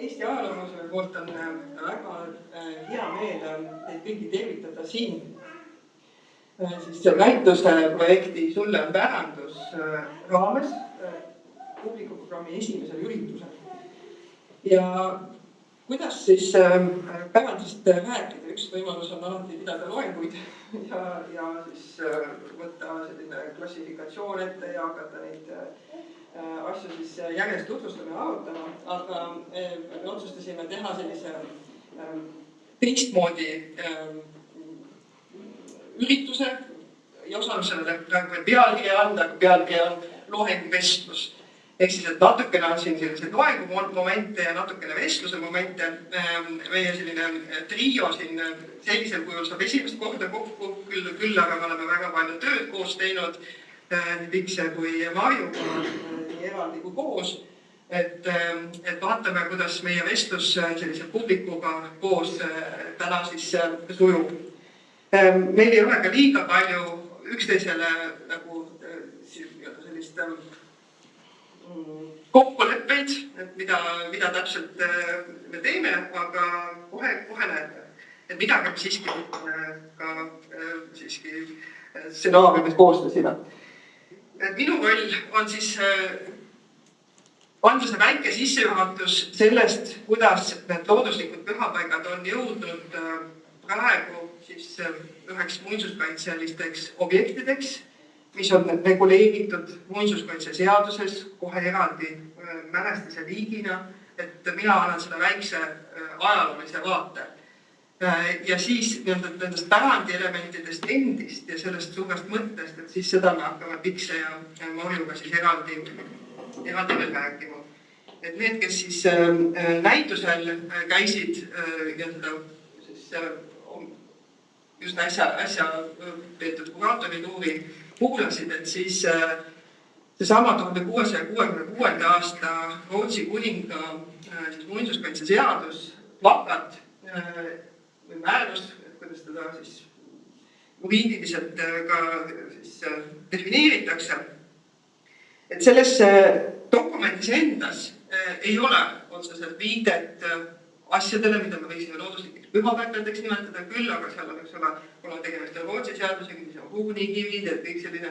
Eesti Ajaloomuuseumi poolt on väga hea meel teid kõigi tervitada siin. Siis näituse projekti Sulle on pärandus raames publikuprogrammi esimesel üritusel. Ja kuidas siis pärandist rääkida? Üks võimalus on alati pidada loenguid ja siis võtta selline klassifikatsioon ette ja hakata neid asju siis järjest tutvustama ja arutama, aga me otsustasime teha sellise teistmoodi ürituse ja osanud sellele praegu pealkirja anda, aga pealkirja on loenguvestlus. Ehk siis, et natukene on siin sellised loengumomente ja natukene vestluse momente. Meie selline trio siin sellisel kujul saab esimest korda kokku, küll aga me oleme väga palju tööd koos teinud, nii Pikse kui Marjuga, nii eraldi kui koos. Et vaatame, kuidas meie vestlus sellise publikuga koos täna siis sujub. Meil ei ole ka liiga palju üksteisele nagu sellist kokkuleppeid, mida täpselt me teeme, aga kohe näete, et midagi me siiski ka stsenaariumid koostasime. Minu roll on siis anda see väike sissejuhatus sellest, kuidas need looduslikud pühapaigad on jõudnud praegu siis üheks muinsuskaitselisteks objektideks, mis on reguleeritud muinsuskaitseseaduses kohe eraldi mälestise liigina, et mina annan seda väikse ajaloolise vaate. Ja siis nendest pärandielementidest endist ja sellest suurest mõttest, et siis seda me hakkame Pikse ja Marjuga siis eraldi veel rääkima. Et need, kes siis näitusel käisid just äsja peetud kuraatori tuuri kuulasid, et siis seesama 1666. aasta Rootsi kuninga muinsuskaitseseadus, plakat või määrus, kuidas teda siis juriidiliselt ka siis defineeritakse. Et selles dokumendis endas ei ole otseselt viidet asjadele, mida me võiksime looduslikeks pühapaikadeks nimetada küll, aga seal on tegemist Rootsi seadusega, mis on ruunikivid, et kõik selline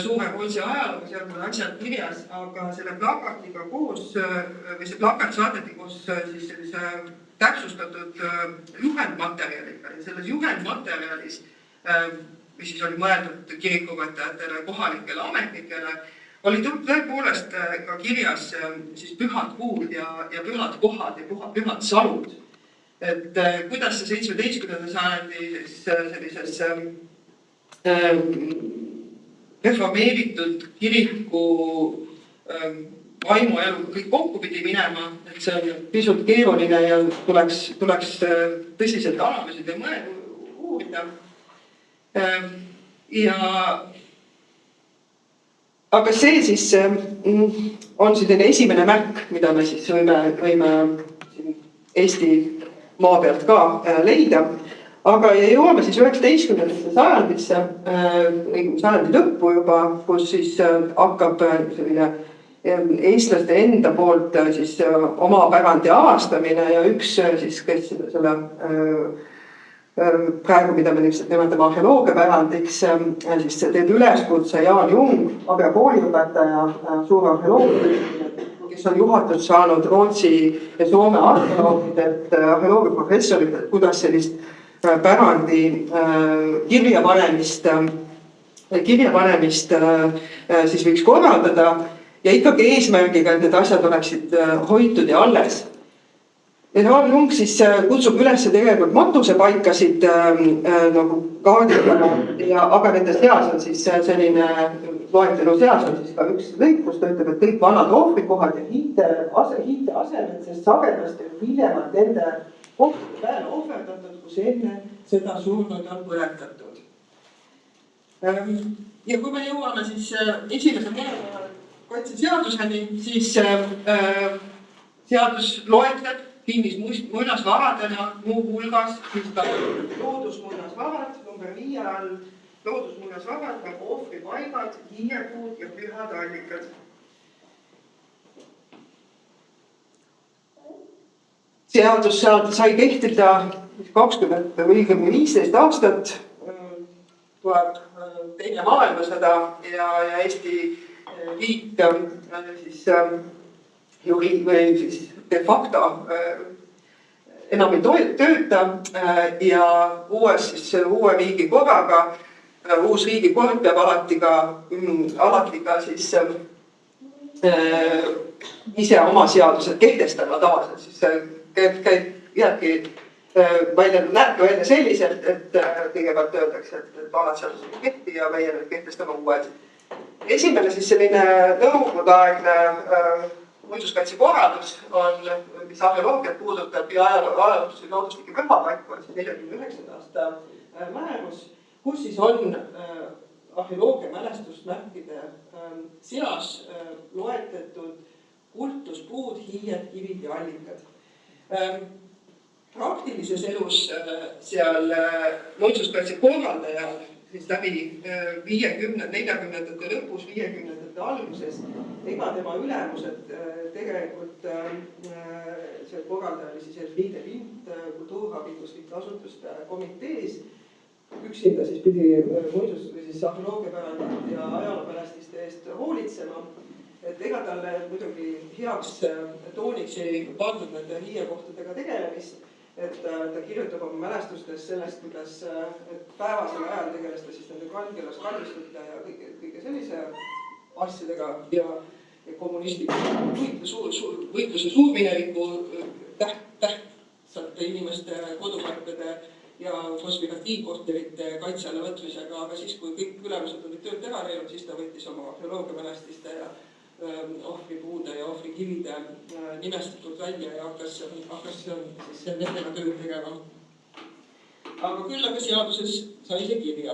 suure Rootsi ajalooga seotud asjad kirjas, aga selle plakatiga koos, või see plakat saadeti koos siis sellise täpsustatud juhendmaterjaliga. Ja selles juhendmaterjalis, mis siis oli mõeldud kirikuvõtajatele, kohalikele ametnikele, oli tõepoolest ka kirjas siis pühad kuud ja pühad kohad ja pühad salud. Et kuidas see 17. sajandi sellises reformeeritud kiriku vaimueluga kõik kokku pidi minema, et see on pisut keeruline ja tuleks tõsiselt analüüsida ja uurida. Aga see siis on selline esimene märk, mida me siis võime Eesti maa pealt ka leida. Aga jõuame siis 19. sajandisse, sajandi lõppu juba, kus siis hakkab selline eestlaste enda poolt siis oma pärandi avastamine ja üks siis, kes selle praegu, mida me nimetame arheoloogia pärandiks, siis teeb üleskutse Jaan Jung, Abja kooliõpetaja, suur arheoloog, kes on juhatud saanud Rootsi ja Soome arheoloogidelt, arheoloogiaprofessorit, et kuidas sellist pärandi kirjapanemist siis võiks korraldada ja ikkagi eesmärgiga, et need asjad oleksid hoitud ja alles. Ja Jaan Jung siis kutsub üles tegelikult matusepaikasid nagu kaardidega, aga nende seas on siis selline loetelu seas on siis ka üks lõik, kus ta ütleb, et kõik vanad ohvrikohad ja hiite asemed, sest sagedasti on hiljemalt nende ohvrite peale ohverdatud, kus enne seda surnud on põletatud. Ja kui me jõuame siis esimese kaitseseaduseni, siis seadus loetleb kinnis muinasvaradena muu hulgas, siis ka loodusmuinasvarad, number 5 all, loodusmuinasvarad nagu ohvripaigad, hiiepuud ja pühad allikad. seadus sai kehtida 20 või 15 aastat, tuleb teine maailmasõda ja Eesti riik siis de facto enam ei tööta ja uue riigi korraga, uus riigi kord peab alati ka siis ise oma seadused kehtestama tavaliselt, siis jääbki välja selliselt, et kõigepealt öeldakse, et vanad seadused ei kehti ja meie nüüd kehtestame uued. Esimene siis selline nõukogudeaegne muinsuskaitsekorraldus on, mis arheoloogiat puudutab ja ajaloostusi looduslike pühapaiku on siis 49. aasta määrus, kus siis on arheoloogia mälestusmärkide seas loetletud kultuspuud, hiied, kivid ja allikad. Praktilises elus seal muinsuskaitse korraldajal siis läbi 40. lõpus, 50. alguses, ega tema ülemused tegelikult see korraldaja oli siis Elfriede Lind kultuurhariduslike asutuste komitees. Üksinda siis pidi arheoloogiapärandit ja ajaloopärastiste eest hoolitsema. Et ega talle muidugi heaks tooniks ei pandud nende hiiekohtadega tegelemist, et ta kirjutab oma mälestustes sellest, kuidas päevasel ajal tegeles ta siis nende kalmistute ja kõige sellise asjadega ja kommunistliku võitluse suurmineviku tähtsate inimeste koduparkade ja konspiratiivkorterite kaitse alla võtmisega, aga siis, kui kõik ülemused olid tööd teha näinud, siis ta võttis oma arheoloogiamälestiste ja ohvripuude ja ohvrikivide nimestatud välja ja hakkas siis nendega tööd tegema. Aga küll aga seaduses sai see kirja.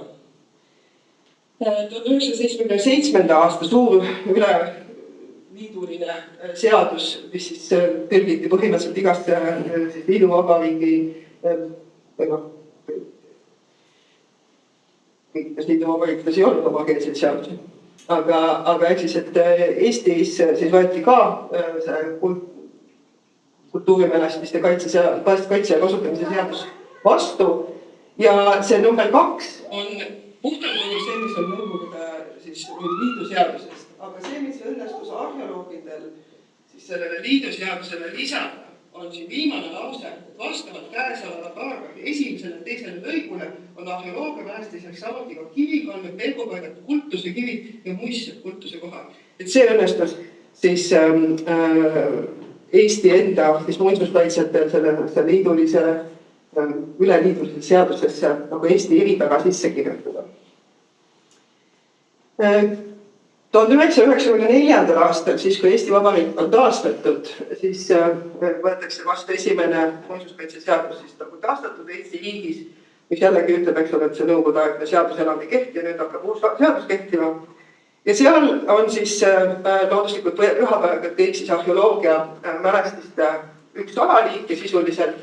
1977. aasta suur üleliiduline seadus, mis siis tõlgiti põhimõtteliselt igasse liiduvabariigi kõikides liiduvabariikides ei olnud omakeelseid seadusi. Aga ehk siis, et Eestis siis võeti ka kultuurimälestiste kaitse ja kasutamise seadus vastu ja see number 2 on puhtal kujul see, mis on Nõukogude liidu seadusest, aga see, mis õnnestus arheoloogidel siis sellele liidu seadusele lisada, on siin viimane lause, et vastavalt käesoleva paragrahvi 1. ja 2. lõigule on arheoloogiamälestiseks samuti ka kivikolmed, pelgupaigad, kultuse kivid ja muistsed kultuse kohal. Et see õnnestus siis Eesti enda muinsuskaitsjatel selle liidulise, üleliidulise seadusesse nagu Eesti eripära sisse kirjutada. 1994. aastal, siis kui Eesti Vabariik on taastatud, siis võetakse vastu esimene muinsuskaitseseadus siis nagu taastatud Eesti riigis, mis jällegi ütleb, et see nõukogudeaegne seadus enam ei kehti ja nüüd hakkab uus seadus kehtima. Ja seal on siis looduslikud pühapäevad kõik siis arheoloogia mälestiste üks alaliik ja sisuliselt.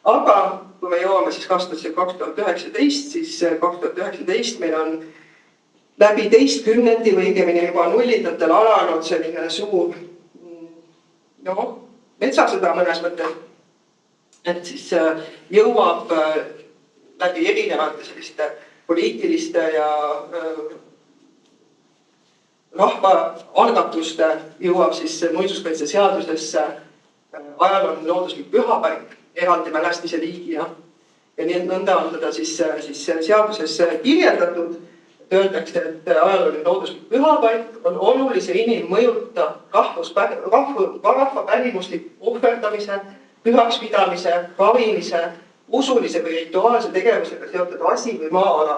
Aga kui me jõuame siis aastasse 2019, siis 2019 meil on läbi teist kümnendi või õigemini juba nullindatel alanud selline suur metsasõda mõnes mõttes, et siis jõuab läbi erinevate selliste poliitiliste ja rahvaalgatuste jõuab siis muinsuskaitse seadusesse ajalooline looduslik pühapaik eraldi mälestise liigina ja nii nõnda on teda siis seaduses kirjeldatud. Öeldakse, et ajalooline looduslik pühapaik on olulise inimmõjuta rahva pärimuslik ohverdamise, pühaks pidamise, ravimise, usulise või rituaalse tegevusega seotud asi või maa-ala.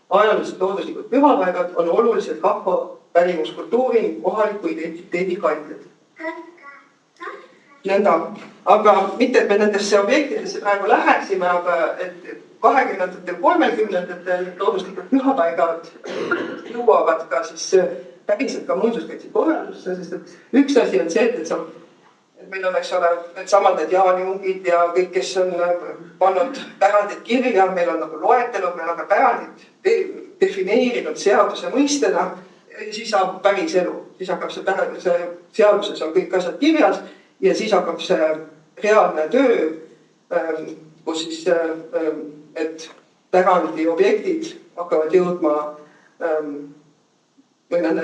Ajaloolised looduslikud pühapaigad on oluliselt rahva pärimuskultuuri ning kohaliku identiteedi kaitjad. Nõnda, aga mitte, et me nendesse objektidesse praegu läheksime, aga et 20. 30. looduslikud pühapaigad jõuavad ka siis päriselt ka muinsuskaitse korraldusse, sest et üks asi on see, et meil on, eks ole, need samad need Jaan Jungid ja kõik, kes on pannud pärandid kirja, meil on nagu loetelud, meil on ka pärandid defineerinud seaduse mõistena, siis saab päris elu, siis hakkab see seaduses on kõik asjad kirjas ja siis hakkab see reaalne töö, kus siis, et pärandi objektid hakkavad jõudma või nende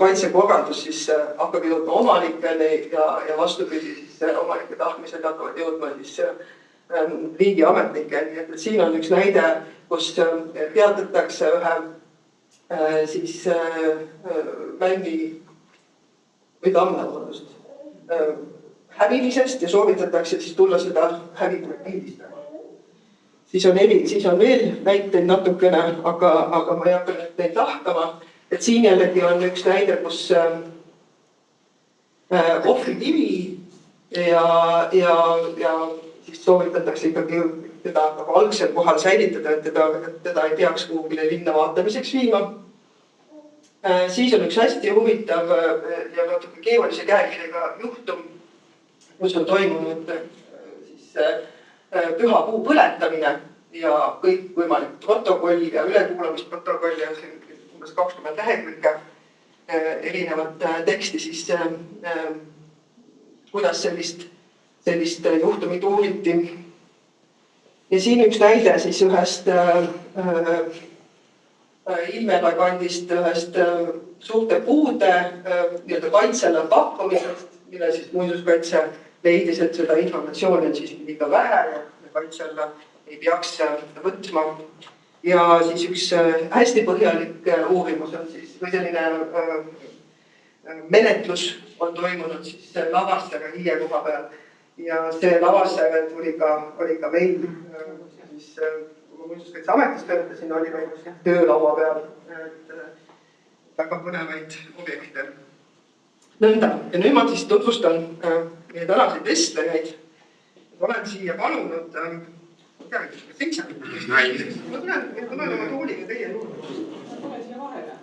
kaitsekorraldus siis hakkab jõudma omanikele ja vastupidi siis omanike tahtmisel hakkavad jõudma siis riigiametnikele. Nii et siin on üks näide, kus teatatakse ühe siis mängi või tamme hävimisest ja soovitatakse siis tulla seda hävitada pildistama. Siis on veel näiteid natukene, aga ma ei hakka neid lahkama. Et siin jällegi on üks näide, kus ohvri nimi ja siis soovitatakse ikkagi teda algsel kohal säilitada, et teda ei peaks kuhugile linna vaatamiseks viima. Siis on üks hästi huvitav ja natuke keerulise käekirjaga juhtum, kus on toimunud püha puu põletamine ja kõik võimalik protokoll ja ülekuulamisprotokoll ja 20 lehekülge erinevat teksti, siis kuidas sellist juhtumit uuriti. Ja siin üks näide siis ühest Ilmela kandist, ühest suurte puude kaitsele pakkumisest, mille siis muinsuskaitse leidis, et seda informatsiooni on siis liiga vähe ja kaitsele ei peaks võtma. Ja siis üks hästi põhjalik uurimus on siis, või selline menetlus on toimunud siis lavastaja Hiie koha peal. Ja see lavastaja oli ka meil, siis kui muinsuskaitseametis töötasin, oli meil töölaua peal, väga põnevaid objekte. Nõnda, ja nüüd ma siis tutvustan meie tänaseid vestlejaid. Olen siia palunud Ma tulen oma tooliga teie juurde. Ma tulen siia vahele.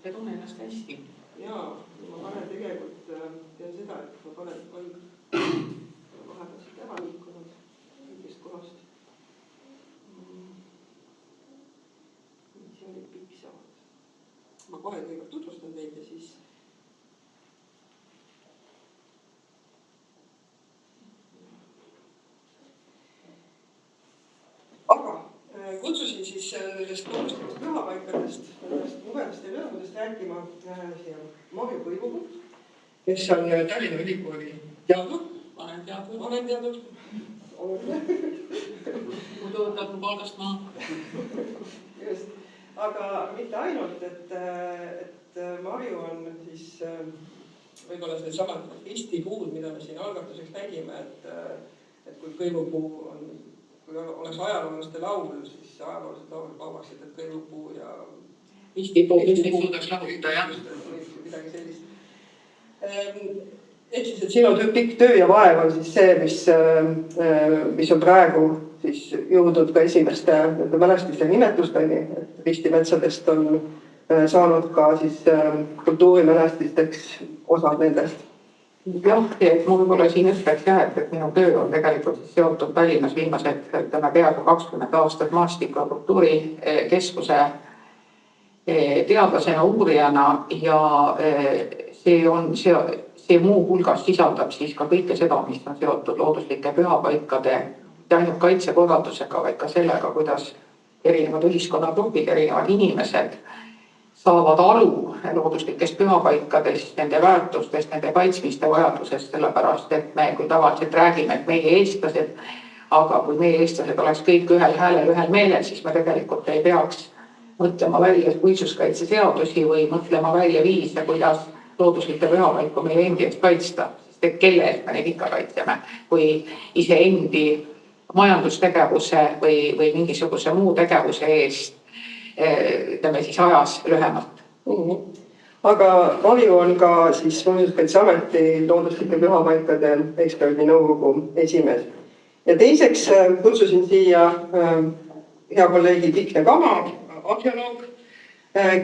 Te tunne ennast hästi. Jaa, ma panen tegelikult, tean seda, et ma panen vahepeal siit ära liikunud õigest kohast. See oli pikk saad. Ma kohe kõigepealt tutvustan teid ja siis aga kutsusin siis sellest looduslikest pühapaikadest, nendest mugedast ja lõõmudest rääkima siia Marju Põivupuu, kes on Tallinna Ülikooli teadur. Olen teadur. Mu tõotab mu palgast maha. Just, aga mitte ainult, et Marju on siis võib-olla see sama Eesti puud, mida me siin algatuseks nägime, et kui Kõivupuu on kui oleks ajaloolaste laul, siis ajaloolased laulud laulaksid, et Kõivupuu ja Vistipuu suudaks laulda, jah. Midagi sellist. Ehk siis, et siin on pikk töö ja vaev on siis see, mis on praegu siis jõudnud ka esimeste mälestiste nimetusteni. Ristimetsadest on saanud ka siis kultuurimälestisteks osad nendest. Jah, mul võib-olla siin ütleks jah, et minu töö on tegelikult seotud Tallinnas viimased peaaegu 20 aastat Maastiku- ja Kultuurikeskuse teadlasena, uurijana ja see muu hulgas sisaldab siis ka kõike seda, mis on seotud looduslike pühapaikade mitte ainult kaitsekorraldusega, vaid ka sellega, kuidas erinevad ühiskonnagrupid, erinevad inimesed saavad aru looduslikest pühapaikadest, nende väärtustest, nende kaitsmiste vajadusest, sellepärast, et me kui tavaliselt räägime, et meie eestlased, aga kui meie eestlased oleks kõik ühel häälel, ühel meelel, siis me tegelikult ei peaks mõtlema välja muinsuskaitseseadusi või mõtlema välja viise, kuidas looduslikke pühapaiku meie endi eest kaitsta, sest et kelle eest me neid ikka kaitseme, kui iseendi majandustegevuse või mingisuguse muu tegevuse eest ütleme siis ajas lühemalt. Aga Marju on ka siis Muinsuskaitseameti looduslike pühapaikade eksperdinõukogu esimees. Ja teiseks kutsusin siia hea kolleegi Tikne Kama, arheoloog,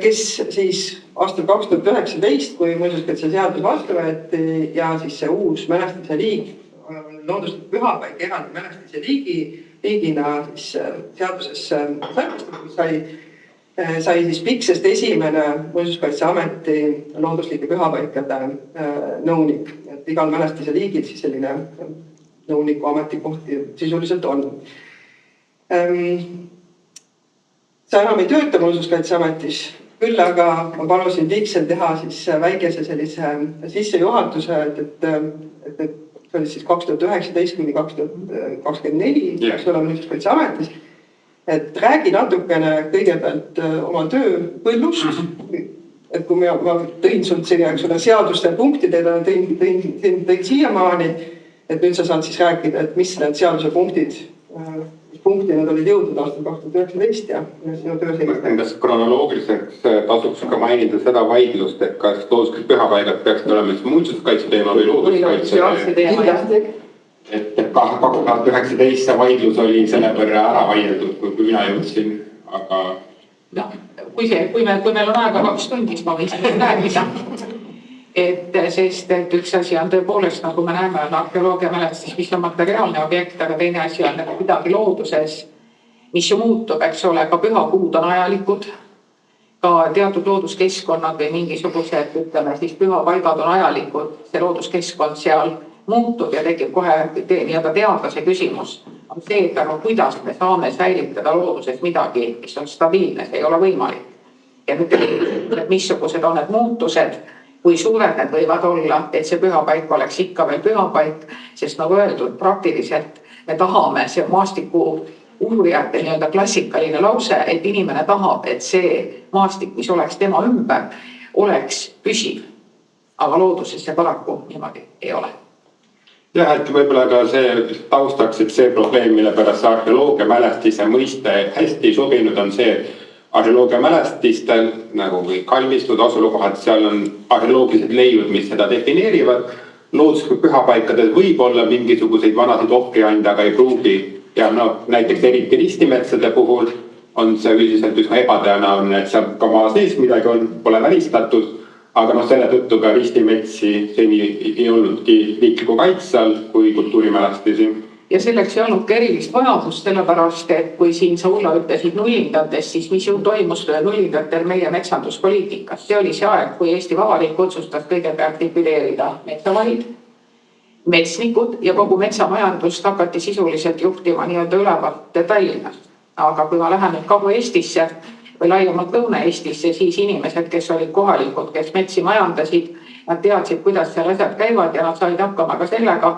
kes siis aastal 2019, kui muinsuskaitseseadus vastu võeti ja siis see uus mälestise liik, looduslik pühapaik eraldi mälestise liigina siis seadusesse sätestatud sai, sai siis Piksest esimene Muinsuskaitseameti looduslike pühapaikade nõunik. Et igal mälestise liigil siis selline nõuniku ametikohti sisuliselt on. Sa enam ei tööta Muinsuskaitseametis, küll aga ma palusin Piksel teha siis väikese sellise sissejuhatuse, et see oli siis 2019 kuni 2024, kus oleme Muinsuskaitseametis. Et räägi natukene kõigepealt oma tööpõllust, et kui ma tõin sult selle seaduste punktidega, tõin siiamaani, et nüüd sa saad siis rääkida, et mis need seaduse punktid nad olid jõudnud aastal 2019 ja sinu töö selline. Endas kronoloogiliseks tasuks ka mainida seda vaidlust, et kas looduslikud pühapaigad peaksid olema muinsuskaitse teema või looduskaitse teema. Et 2019 see vaidlus oli selle võrra ära vaieldud, kui mina jõudsin, aga... No, kui meil on aega 2 tundi, siis ma võin sellest rääkida. Sest üks asi on tõepoolest, nagu me näeme, on arheoloogia mälestis, mis on materiaalne objekt, aga teine asi on midagi looduses, mis ju muutub, eks ole, ka pühakuud on ajalikud, ka teatud looduskeskkonnad või mingisugused, ütleme siis pühapaigad on ajalikud, see looduskeskkond seal muutub ja tekib kohe teadlase küsimus. On see, et aga kuidas me saame säilitada looduses midagi, mis on stabiilne, see ei ole võimalik. Ja nüüd missugused on need muutused, kui suured need võivad olla, et see pühapaik oleks ikka veel pühapaik, sest nagu öeldud, praktiliselt me tahame, see maastiku uurijate nii-öelda klassikaline lause, et inimene tahab, et see maastik, mis oleks tema ümber, oleks püsiv. Aga looduses see paraku niimoodi ei ole. Jah, et võib-olla ka see taustaks, et see probleem, mille pärast arheoloogia mälestise mõiste hästi sobinud on see, et arheoloogia mälestistel, nagu kalmistud asukohad, seal on arheoloogilised leiud, mis seda defineerivad. Looduslikud pühapaikades võib olla mingisuguseid vanasid ohvriande, aga ei pruugi. Ja näiteks eriti ristimetsade puhul on see üldiselt üsna ebatõenäoline, et seal ka maa sees midagi on, pole välistatud, aga selle tõttu ka ristimetsi seni ei olnudki liikliku kaitse all kui kultuurimälestisi. Ja selleks ei olnud ka erilist vajadust, sellepärast, et kui siin sa Ulla ütlesid nullindates, siis mis ju toimus nullindatel meie metsanduspoliitikas. See oli see aeg, kui Eesti Vabariik otsustas kõigepealt likvideerida metsavaid, metsnikud ja kogu metsamajandust hakati sisuliselt juhtima nii-öelda ülevalt Tallinnast. Aga kui ma lähen nüüd Kagu-Eestisse või laiemalt Lõuna-Eestisse, siis inimesed, kes olid kohalikud, kes metsi majandasid, nad teadsid, kuidas seal asjad käivad ja nad said hakkama ka sellega,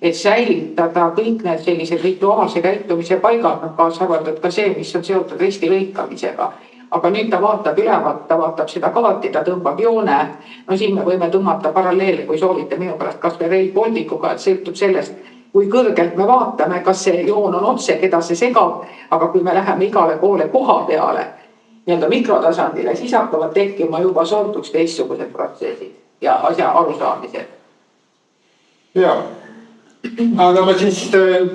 et säilitada kõik need sellised rituaalse käitumise paigad, kaasa arvatud ka see, mis on seotud risti lõikamisega. Aga nüüd ta vaatab ülevalt, ta vaatab seda kaarti, ta tõmbab joone. No siin me võime tõmmata paralleele, kui soovite minu pärast kas või Rail Balticuga, et sõltub sellest, kui kõrgelt me vaatame, kas see joon on otse, keda see segab, aga kui me läheme igale poole koha peale, nii-öelda mikrotasandile, siis hakkavad tekkima juba sortuks teistsugused protsessid ja asja arusaamised. Jaa. Aga ma siis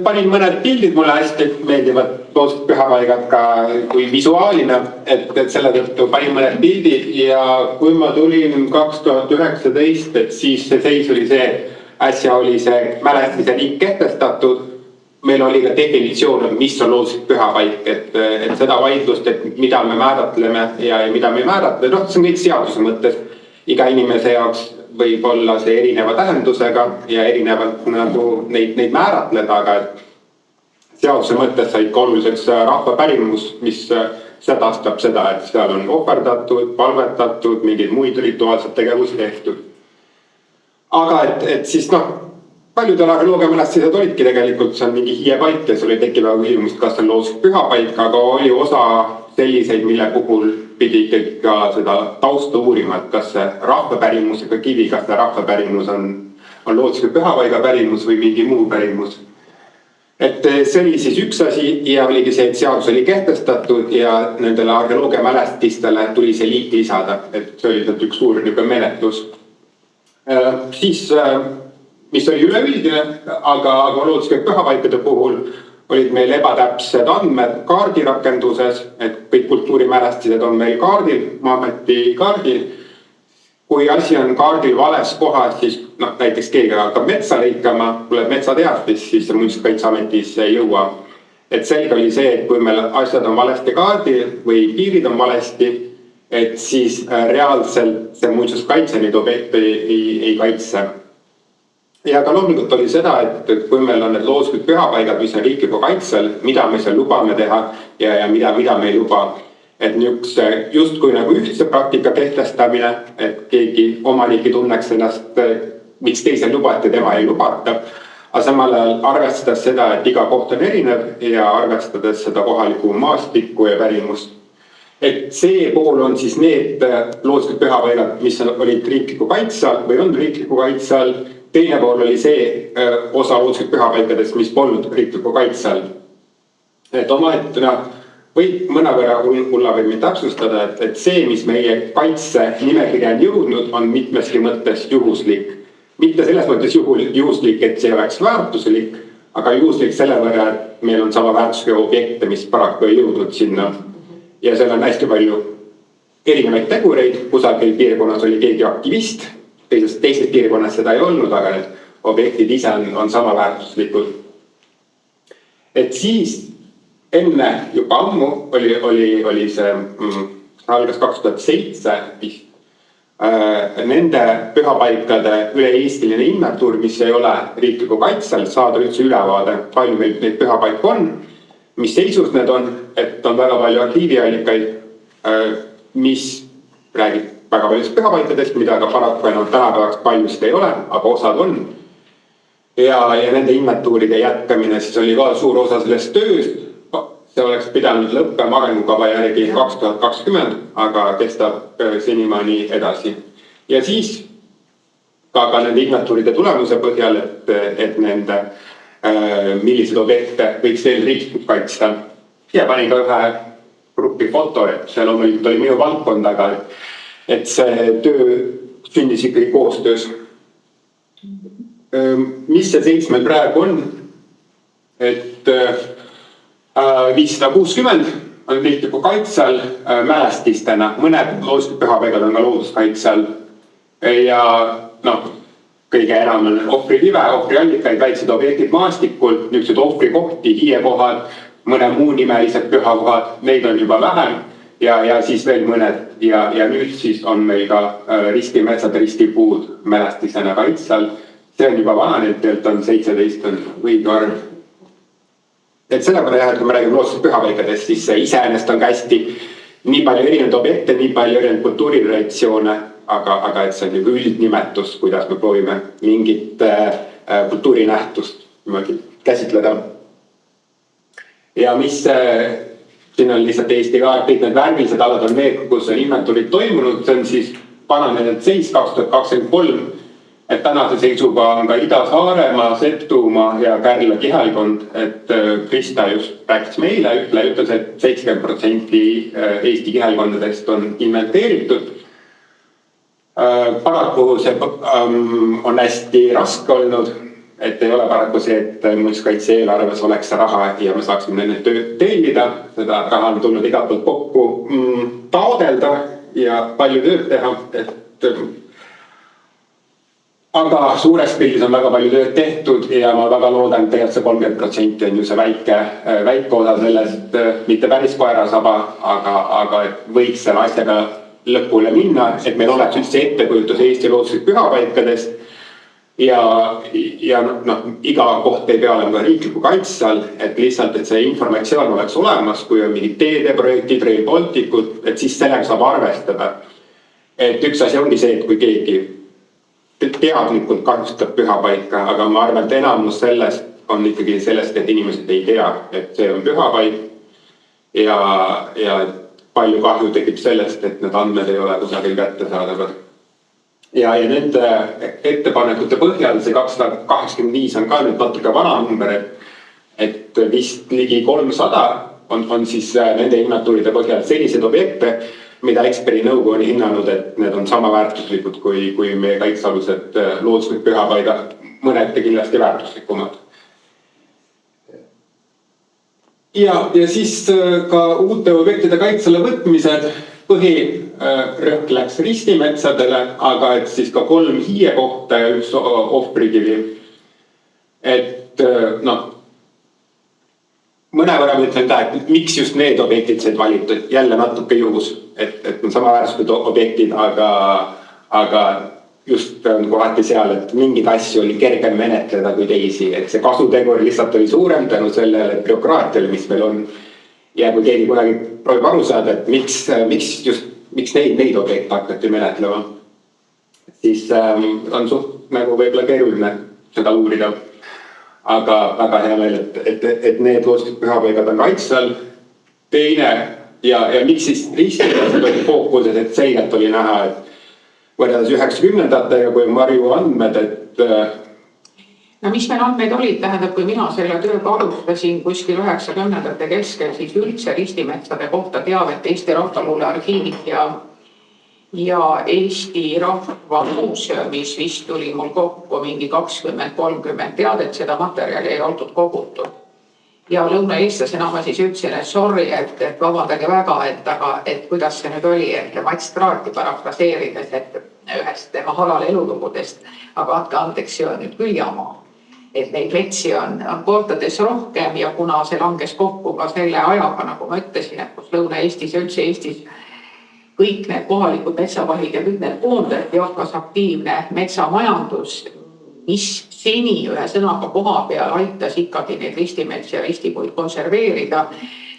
panin mõned pildid, mulle hästi meeldivad looduslikud pühapaigad ka kui visuaalina, et selle tõttu panin mõned pildid ja kui ma tulin 2019, et siis see seis oli see, äsja oli see mälestise liik kehtestatud, meil oli ka definitsioon, mis on looduslik pühapaik, et seda vaidlust, et mida me määratleme ja mida me ei määratle, see on kõik seaduse mõttes, iga inimese jaoks võib olla see erineva tähendusega ja erinevalt nagu neid määratleda, aga seaduse mõttes said ka oluliseks rahvapärimus, mis sedastab seda, et seal on ohverdatud, palvetatud, mingeid muid rituaalsed tegevusi tehtud. Aga et siis paljudel arheoloogia mälestised olidki tegelikult, see on mingi hiiepaik ja sul ei teki väga küsimust, kas see on looduslik pühapaik, aga oli osa selliseid, mille puhul pidi ikkagi ka seda tausta uurima, et kas see rahvapärimusega kivi, kas see rahvapärimus on looduslik pühapaiga pärimus või mingi muu pärimus. Et see oli siis üks asi ja oligi see, et seadus oli kehtestatud ja nendele arheoloogia mälestistele tuli see liik lisada, et see oli üks suur menetlus. Siis, mis oli üleüldine, aga looduslik pühapaikade puhul olid meil ebatäpsed andmed kaardirakenduses, et kõik kultuurimälestised on meil kaardil, Maa-ameti kaardil. Kui asi on kaardil vales kohas, siis näiteks keegi hakkab metsa lõikama, tuleb metsateatis, siis Muinsuskaitseametis ei jõua. et selge oli see, et kui meil asjad on valesti kaardil või piirid on valesti, et siis reaalselt see muinsuskaitse neid objekte ei kaitse. Ja ka loomulikult oli seda, et kui meil on need looduslikud pühapaigad, mis on riikliku kaitsel, mida me seal lubame teha ja mida me ei luba. Et justkui nagu ühtse praktika kehtestamine, et keegi omanik ei tunneks ennast, miks teisel lubati, tema ei lubata. Aga samal ajal arvestades seda, et iga koht on erinev ja arvestades seda kohalikku maastikku ja pärimust. Et see pool on siis need looduslikud pühapaigad, mis olid riikliku kaitse all või on riikliku kaitse all. Teine pool oli see osa looduslikud pühapaikadest, mis polnud riikliku kaitse all. Et omaetena võib mõnevõrra Ulla võib mind täpsustada, et see, mis meie kaitse nimekirja on jõudnud, on mitmeski mõttes juhuslik. Mitte selles mõttes juhuslik, et see oleks väärtuslik, aga juhuslik selle võrra, et meil on sama väärtusega objekte, mis paraku ei jõudnud sinna. Ja seal on hästi palju erinevaid tegureid, kusagil piirkonnas oli keegi aktivist, teises piirkonnas seda ei olnud, aga need objektid ise on sama väärtuslikud. Et siis enne juba ammu oli see algas 2007 vist nende pühapaikade üle-eestiline inventuur, mis ei ole riikliku kaitsel, saada üldse ülevaade, palju meil neid pühapaiku on, mis seisus need on, et on väga palju arhiiviallikaid, mis räägib väga paljust pühapaikadest, mida ka paraku enam tänapäevaks paljust ei ole, aga osad on. Ja nende inventuuride jätkamine siis oli ka suur osa sellest tööst. See oleks pidanud lõppema arengukava järgi 2020, aga kestab senimaani edasi. Ja siis ka nende inventuuride tulemuse põhjal, et nende millised objekte võiks veel riiklikult kaitsta. Ja panin ka ühe grupi foto, et see loomulikult oli minu valdkond, aga et see töö sündis ikkagi koostöös. Mis see 7 praegu on? Et 560 on riikliku kaitsel mälestistena, mõned looduslikud pühapaigad on ka looduskaitsel ja kõige enam on ohvrikive, ohvriallikaid, väiksed objektid maastikult, niisugused ohvrikohti, hiiekohad, mõne muu nimelised pühakohad, neid on juba vähem ja siis veel mõned ja nüüd siis on meil ka ristimetsad, ristipuud mälestisena kaitsel. See on juba vananenud, tegelikult on 17 on õige arv. Et selle võrra jah, et kui me räägime looduslikest pühapaikadest, siis iseenesest on ka hästi nii palju erinevaid objekte, nii palju erinevaid kultuuritraditsioone, aga et see on nagu üldnimetus, kuidas me proovime mingit kultuurinähtust käsitleda. Ja mis siin on lihtsalt Eesti ka, kõik need värvilised alad on need, kus on inventuurid toimunud, see on siis vananenud seis 2023, et tänase seisuga on ka Ida-Saaremaa, Setomaa ja Kärla kihelkond, et Krista just rääkis meile, ütles, et 70% Eesti kihelkondadest on inventeeritud. Paraku see on hästi raske olnud, et ei ole paraku see, et muinsuskaitse eelarves oleks see raha ja me saaksime nende tööd tellida. Seda raha on tulnud igalt poolt kokku taodelda ja palju tööd teha, aga suures pildis on väga palju tööd tehtud ja ma väga loodan, et tegelikult see 30% on ju see väike osa sellest, mitte päris koerasaba, aga et võiks selle asjaga lõpule minna, et meil oleks üldse ettekujutus Eesti looduslikest pühapaikadest ja iga koht ei pea olema riikliku kaitse all, et lihtsalt, et see informatsioon oleks olemas, kui on mingid teedeprojektid, Rail Balticut, et siis sellega saab arvestada. Et üks asi ongi see, et kui keegi teadlikult kahjustab pühapaika, aga ma arvan, et enamus sellest on ikkagi sellest, et inimesed ei tea, et see on pühapaik ja palju kahju tekib sellest, et need andmed ei ole kusagil kättesaadavad. Ja nende ettepanekute põhjal see 285 on ka nüüd natuke vana number, et vist ligi 300 on siis nende inventuuride põhjal sellised objekte, mida eksperinõukogu on hinnanud, et need on sama väärtuslikud kui meie kaitsealused looduslikud pühapaigad, mõned kindlasti väärtuslikumad. Ja siis ka uute objektide kaitsele võtmised, põhirõhk läks ristimetsadele, aga et siis ka 3 hiiekohta ja 1 ohvrikivi. Et mõnevõrra ma ütlen ta, et miks just need objektid said valitud, jälle natuke juhus, et on samaväärsused objektid, aga just on kohati seal, et mingid asju oli kergem menetleda kui teisi, et see kasutegur lihtsalt oli suurem tänu sellele bürokraatiale, mis meil on. Ja kui keegi kunagi proovib aru saada, et miks neid objekte hakati menetlema, siis on suht nagu võib-olla keeruline seda uurida. Aga väga hea meel, et need looduslikud pühapaigad on kaitse all. Teine ja miks siis ristides oli fookuses, et selgelt oli näha, et võrreldes 90-ndatega, kui Marju andmed, et no mis meil andmeid olid, tähendab, kui mina selle tööga alustasin kuskil 90-ndate keskel, siis üldse ristimetsade kohta teavet Eesti Rahvaluule arhiivid ja Eesti Rahva Muuseumis vist tuli mul kokku mingi 20-30 teadet, seda materjali ei olnud kogutud. Ja lõunaeestlasena ma siis ütlesin, et sorry, et vabandage väga, et kuidas see nüüd oli, et Mats Traati parafraseerides, et ühest tema halal elulugudest, aga andke andeks, see on nüüd küll jama. Et neid metsi on kordades rohkem ja kuna see langes kokku ka selle ajaga, nagu ma ütlesin, et kus Lõuna-Eestis ja üldse Eestis kõik need kohalikud metsavahid ja kõik need koondad ja hakkas aktiivne metsamajandus, mis seni ühe sõnaga koha peal aitas ikkagi neid ristimetsi ja ristipuid konserveerida,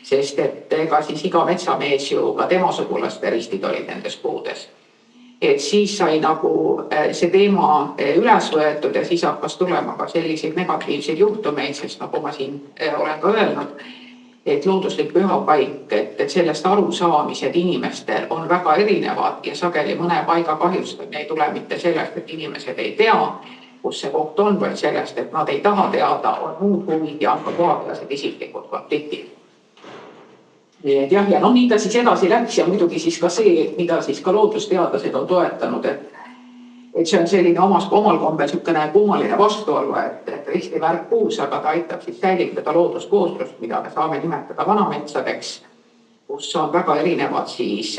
sest et ega siis iga metsamees ju ka tema sugulaste ristid olid nendes puudes. Et siis sai nagu see teema üles võetud ja siis hakkas tulema ka selliseid negatiivseid juhtumeid, sest nagu ma siin olen ka öelnud, et looduslik pühapaik, et sellest arusaamised inimestel on väga erinevad ja sageli mõne paiga kahjustamine ei tule mitte sellest, et inimesed ei tea, kus see koht on, vaid sellest, et nad ei taha teada, on muud huvid ja ka kohapealsed isiklikud konfliktid. Jah, ja nii ta siis edasi läks ja muidugi siis ka see, mida siis ka loodusteadlased on toetanud, et see on selline omal kombel niisugune kummaline vastuolu, et ristivärk puus, aga ta aitab siis säilitada looduskooslust, mida me saame nimetada vanametsadeks, kus on väga erinevad siis,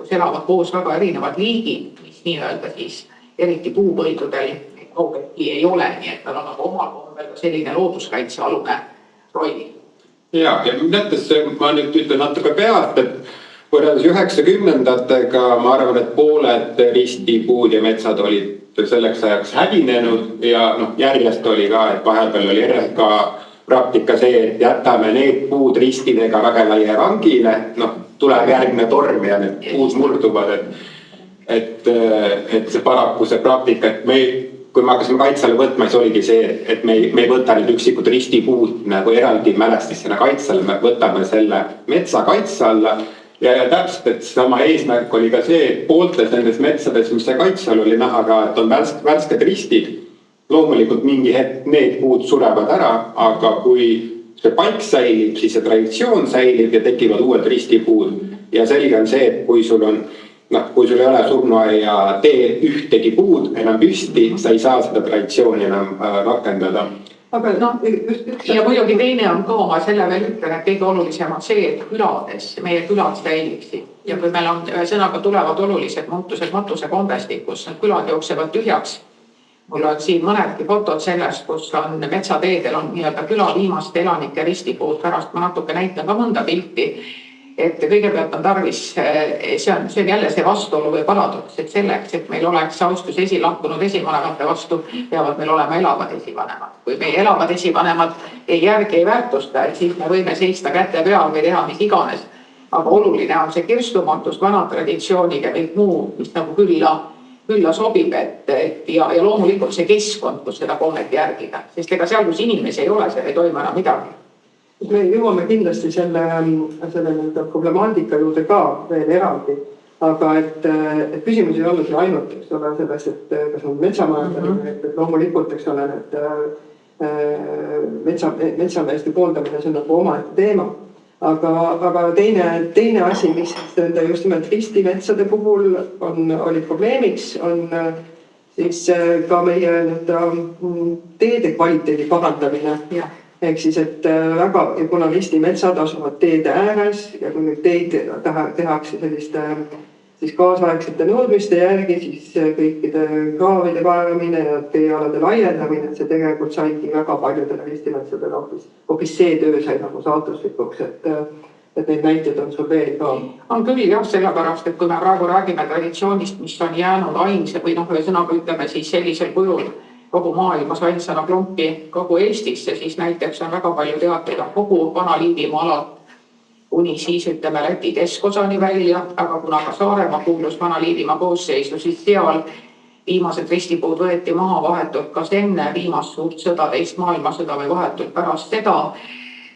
kus elavad koos väga erinevad liigid, mis nii-öelda siis eriti puupõidudel kaugeltki ei ole, nii et tal on nagu omal kombel selline looduskaitsealune roll. Ja mõttes ma nüüd ütlen natuke pealt, et võrreldes 90-ndatega ma arvan, et pooled ristipuud ja metsad olid selleks ajaks hävinenud ja järjest oli ka, et vahepeal oli RMK praktika see, et jätame need puud ristidega väga laia rangile, tuleb järgmine torm ja need puud murduvad, et see paraku see praktika, et kui me hakkasime kaitsele võtma, siis oligi see, et me ei võta nüüd üksikud ristipuud nagu eraldi mälestisena kaitsele, me võtame selle metsa kaitse alla ja täpselt, et sama eesmärk oli ka see, et pooltes nendes metsades, mis see kaitse all oli näha ka, et on värsked ristid. Loomulikult mingi hetk need puud surevad ära, aga kui see paik säilib, siis see traditsioon säilib ja tekivad uued ristipuud. Ja selge on see, et kui sul ei ole surnuaia tee ühtegi puud enam püsti, sa ei saa seda traditsiooni enam rakendada. Aga ja muidugi teine on ka, ma selle veel ütlen, et kõige olulisem on see, et külades, meie külad säiliksid. Ja kui meil on sõnaga tulevad olulised muutused matusekombestikus, need külad jooksevad tühjaks. Mul on siin mõnedki fotod sellest, kus on metsateedel on nii-öelda küla viimaste elanike ristipuud, pärast ma natuke näitan ka mõnda pilti. Et kõigepealt on tarvis, see on jälle see vastuolu või paradoks, et selleks, et meil oleks austus esilahkunud esivanemate vastu, peavad meil olema elavad esivanemad. Kui meie elavad esivanemad ei järgi ei väärtusta, et siis me võime seista käte peal või teha mis iganes. Aga oluline on see kirstumatus, vanad traditsioonid ja kõik muu, mis nagu külla sobib, ja loomulikult see keskkond, kus seda kommet järgida. Sest ega seal, kus inimesi ei ole, seal ei toimu enam midagi. Me jõuame kindlasti selle problemaatika juurde ka veel eraldi, aga et küsimus ei olnud ainult sellest, et kas on metsamajandamine, et loomulikult, eks ole, metsameeste pooldamine, see on nagu omaette teema. Aga teine asi, mis just nimelt ristimetsade puhul oli probleemiks, on siis ka meie teede kvaliteedi parandamine. Ehk siis, et väga, kuna ristimetsad asuvad teede ääres ja kui nüüd teid tehakse selliste siis kaasaegsete nõudmiste järgi siis kõikide kraavide kaevamine ja teealade laiendamine, et see tegelikult saigi väga paljudele Eesti metsadele hoopis see töö sai nagu saatuslikuks, et neid näiteid on sul veel ka. On küll jah, sellepärast, et kui me praegu räägime traditsioonist, mis on jäänud ainsa või ühesõnaga ütleme siis sellisel kujul kogu maailmas ainsana klumpi kogu Eestisse, siis näiteks on väga palju teateid kogu Vana-Liivimaa alalt kuni siis ütleme Läti keskosani välja, aga kuna ka Saaremaa kuulus Vana-Liivimaa koosseisu, siis seal viimased ristipuud võeti maha vahetult kas enne viimast suurt sõda, teist maailmasõda või vahetult pärast seda,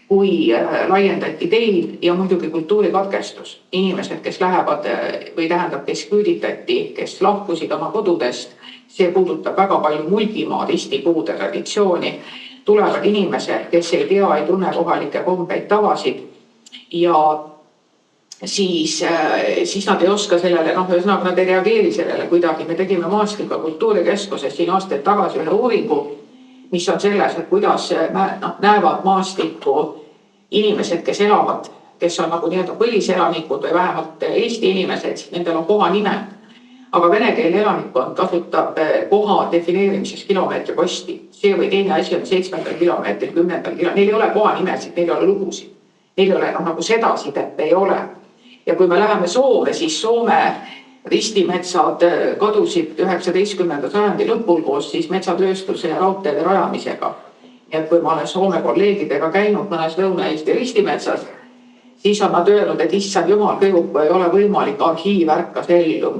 kui laiendati teid ja muidugi kultuurikatkestus. Inimesed, kes lähevad või tähendab, kes küüditati, kes lahkusid oma kodudest, see puudutab väga palju Mulgimaa ristipuude traditsiooni. Tulevad inimesed, kes ei tea, ei tunne kohalikke kombeid, tavasid ja siis nad ei oska sellele, ühesõnaga nad ei reageeri sellele kuidagi. Me tegime Maastiku kultuurikeskuses siin aastaid tagasi ühe uuringu, mis on selles, et kuidas näevad maastikku inimesed, kes elavad, kes on nagu nii-öelda põliselanikud või vähemalt Eesti inimesed, nendel on koha nime. Aga venekeelne elanikkond kasutab koha defineerimises kilomeetriposti. See või teine asi on 7. kilomeetril, 10. kilomeetril. Neil ei ole koha nimesid, neil ei ole lugusid. Neil ei ole nagu seda sidet ei ole. Ja kui me läheme Soome, siis Soome ristimetsad kadusid 19. sajandi lõpul koos siis metsatööstuse ja raudteede rajamisega. Ja kui ma olen Soome kolleegidega käinud mõnes Lõuna-Eesti ristimetsas, siis on nad öelnud, et issand jumal, kõigup ei ole võimalik arhiivärkas ellu.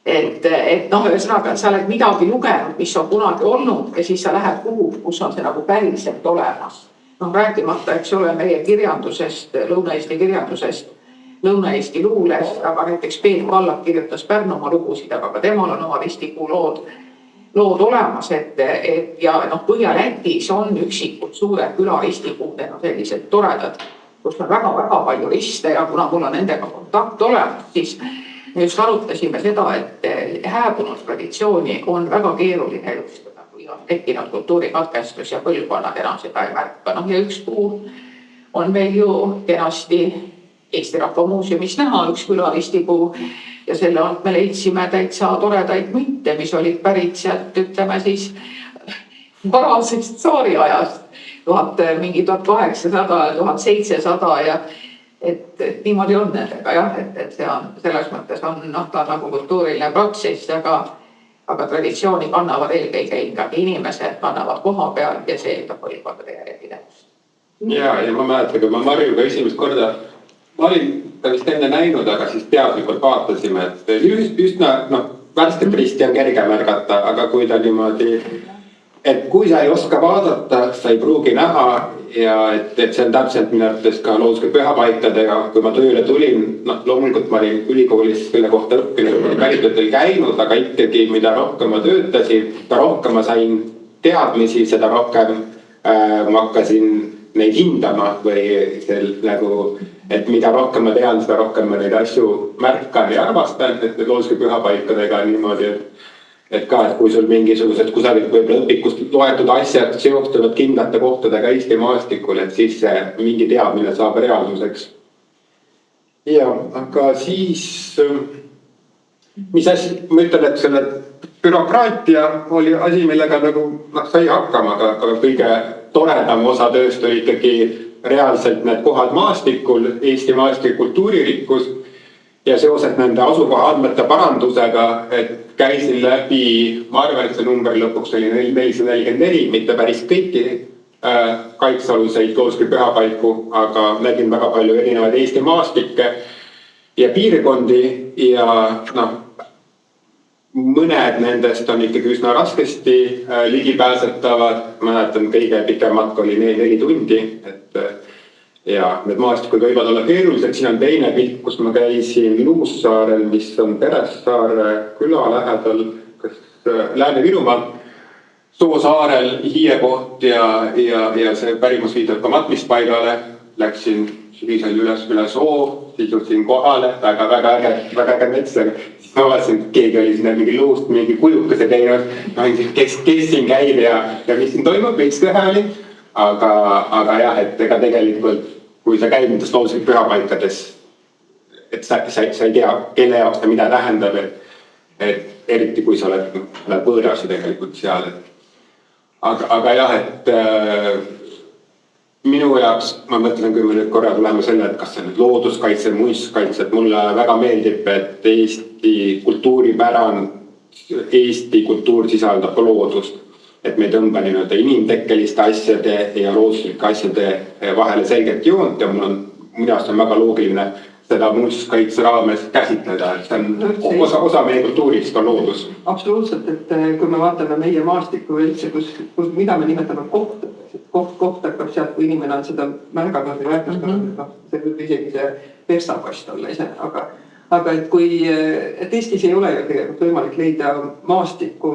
Et ühesõnaga, et sa oled midagi lugenud, mis on kunagi olnud ja siis sa lähed kuhu, kus on see nagu päriselt olemas. Rääkimata, eks ole, meie kirjandusest, Lõuna-Eesti kirjandusest, Lõuna-Eesti luulest, aga näiteks Peet Kallak kirjutas Pärnumaa lugusid, aga ka temal on oma ristikuu lood olemas, ja Põhja-Lätis on üksikud suured külaristikuud, sellised toredad, kus on väga-väga palju riste ja kuna mul on nendega kontakt olemas, siis me just arutasime seda, et hääbunud traditsiooni on väga keeruline elustada, kui on tekkinud kultuurikatkestus ja põlvkonnad enam seda ei märka. Ja üks puu on meil ju kenasti Eesti Rahva Muuseumis näha, üks külaristipuu, ja selle alt me leidsime täitsa toredaid münte, mis olid pärit sealt, ütleme siis, varasest saariajast, 1800 ja 1700 ja et niimoodi on nendega jah, et see on, selles mõttes on ta nagu kultuuriline protsess, aga traditsiooni kannavad eelkõige ikkagi inimesed, kannavad koha peal ja see eeldab põlvkondade järjepidevust. Ja ma mäletan, kui ma Marjuga esimest korda, ma olin ta vist enne näinud, aga siis teadlikult vaatasime, et üsna värsket risti on kerge märgata, aga kui ta niimoodi, et kui sa ei oska vaadata, sa ei pruugi näha ja et see on täpselt minu arvates ka looduslike pühapaikadega, kui ma tööle tulin, loomulikult ma olin ülikoolis selle kohta õppinud, välitöötel käinud, aga ikkagi mida rohkem ma töötasin, ta rohkem ma sain teadmisi, seda rohkem ma hakkasin neid hindama või nagu, et mida rohkem ma tean, seda rohkem ma neid asju märkan ja arvastan, et looduslike pühapaikadega on niimoodi, et kui sul mingisugused kusagilt võib-olla õpikust loetud asjad seostuvad kindlate kohtadega Eesti maastikul, et siis see mingi teadmine saab reaalsuseks. Ja, aga siis, mis asi, ma ütlen, et selle bürokraatia oli asi, millega nagu sai hakkama, aga kõige toredam osa tööst oli ikkagi reaalselt need kohad maastikul, Eesti maastik kultuuririkkus ja seoses nende asukoha andmete parandusega, et käisin läbi, ma arvan, et see number lõpuks oli 444, mitte päris kõiki kaitsealuseid looduslikke pühapaiku, aga nägin väga palju erinevaid Eesti maastikke ja piirkondi ja mõned nendest on ikkagi üsna raskesti ligipääsetavad. Mäletan, kõige pikem matk oli 4 tundi, ja need maastikud võivad olla keerulised. Siin on teine pilt, kus ma käisin Luussaarel, mis on Peressaare küla lähedal, kas Lääne-Virumaal, Soosaarel Hiiekoht ja see pärimus viitab ka matmispaigale. Läksin sügisel üle soo, siis jõudsin kohale, väga äge metsaga. Siis ma vaatasin, et keegi oli sinna mingi luust, mingi kujukese teinud. Kes siin käib ja mis siin toimub, veits kõhe oli. Aga jah, et ega tegelikult, kui sa käid nendes looduslikes pühapaikades, et sa ei tea, kelle jaoks ta mida tähendab, et eriti kui sa oled võõras tegelikult seal. Aga jah, et minu jaoks, ma mõtlen, kui me nüüd korra tuleme selle, et kas see nüüd looduskaitse, muistuskaitse, et mulle väga meeldib, et Eesti kultuuripärand, Eesti kultuur sisaldab ka loodust. Et me ei tõmba inimtekkeliste asjade ja looduslike asjade vahele selget joont ja minu arust on väga loogiline seda muistuskaitse raames käsitleda, et see on osa meie kultuurist on loodus. Absoluutselt, et kui me vaatame meie maastikku üldse, mida me nimetame koht hakkab sealt, kui inimene on seda märganud või väärtustanud, see võib isegi see verstakast olla ise, aga et Eestis ei ole ju tegelikult võimalik leida maastikku,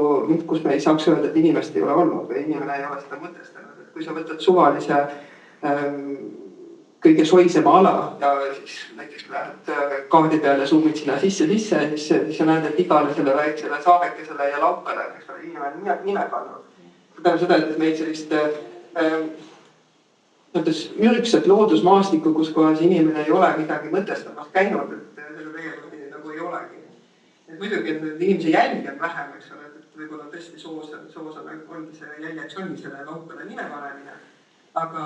kus me ei saaks öelda, et inimest ei ole olnud või inimene ei ole seda mõtestanud. Et kui sa võtad suvalise kõige soisema ala ja siis näiteks lähed kaardi peale, suumid sinna sisse, siis sa näed, et igale selle väiksele saavekesele ja laukale inimene nime pannud. Seda on seda, et meil sellist ürgset loodusmaastikku, kus kohas inimene ei ole midagi mõtestamas käinud, et selle tegelikult nagu ei olegi. Et muidugi inimese jälgi on vähem, eks ole, et võib-olla tõesti soos ongi see jäljeks ongi selle laukale nime panemine, aga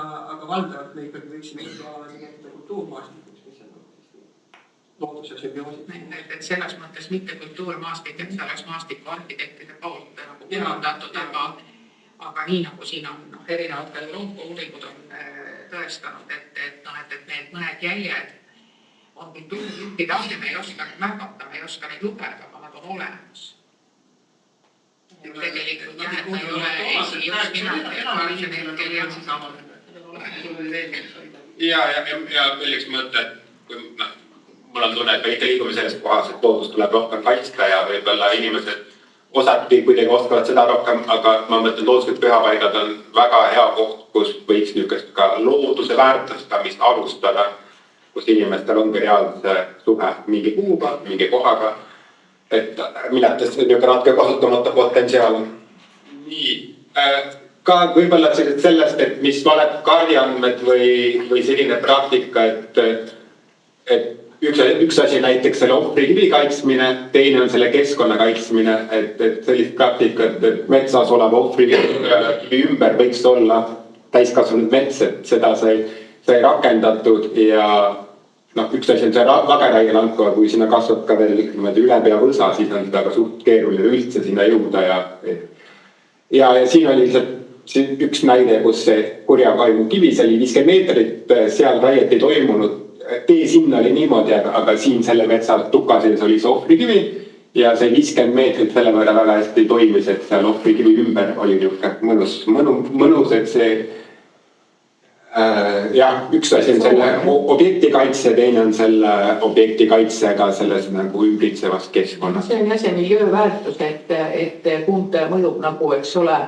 valdavalt me ikkagi võiksime nimetada kultuurmaastikuks, mis on looduse sümbioosid. Et selles mõttes mitte kultuurmaastik, et see oleks maastiku arhitektide poolt nagu kumandatud, aga nii nagu siin on erinevad Euroopa uuringud on tõestanud, et need mõned jäljed on kultuurijuhtide asi, me ei oska neid märgata, me ei oska neid lugeda, aga nad on olemas. Tegelikult jah, et ei ole Eesti just nimelt, et hetkel jah, siis ja veel üks mõte, et mul on tunne, et me ikka liigume selles kohas, et loodus tuleb rohkem kaitsta ja võib-olla inimesed osati kuidagi oskavad seda rohkem, aga ma mõtlen, looduslikud pühapaigad on väga hea koht, kus võiks niisugust ka looduse väärtustamist alustada, kus inimestel ongi reaalse suhe mingi kuuga, mingi kohaga, et minetes niisugune natuke kasutamata potentsiaal. Nii, ka võib-olla sellest, et mis valed kaardiandmed või selline praktika, et üks asi näiteks selle ohvrikivi kaitsmine, teine on selle keskkonna kaitsmine, et sellist praktikat, et metsas oleva ohvrikivi ümber võiks olla täiskasvanud mets, et seda sai rakendatud ja üks asi on see lageraielanko, kui sinna kasvab ka veel üle pea võsa, siis on seda ka suht keeruline üldse sinna jõuda ja siin oli lihtsalt üks näide, kus see kurjakaimu kivi, see oli 50 meetrit, seal raiet ei toimunud. Tee sinna oli niimoodi, aga siin selle metsa tuka sees oli see ohvrikivi ja see 50 meetrit selle võrra väga hästi toimis, et seal ohvrikivi ümber oli mõnus, et see üks asi on selle objekti kaitse, teine on selle objekti kaitsega selles nagu ümbritsevast keskkonnas. See on jäse miljööväärtus, et kuund mõjub nagu, eks ole,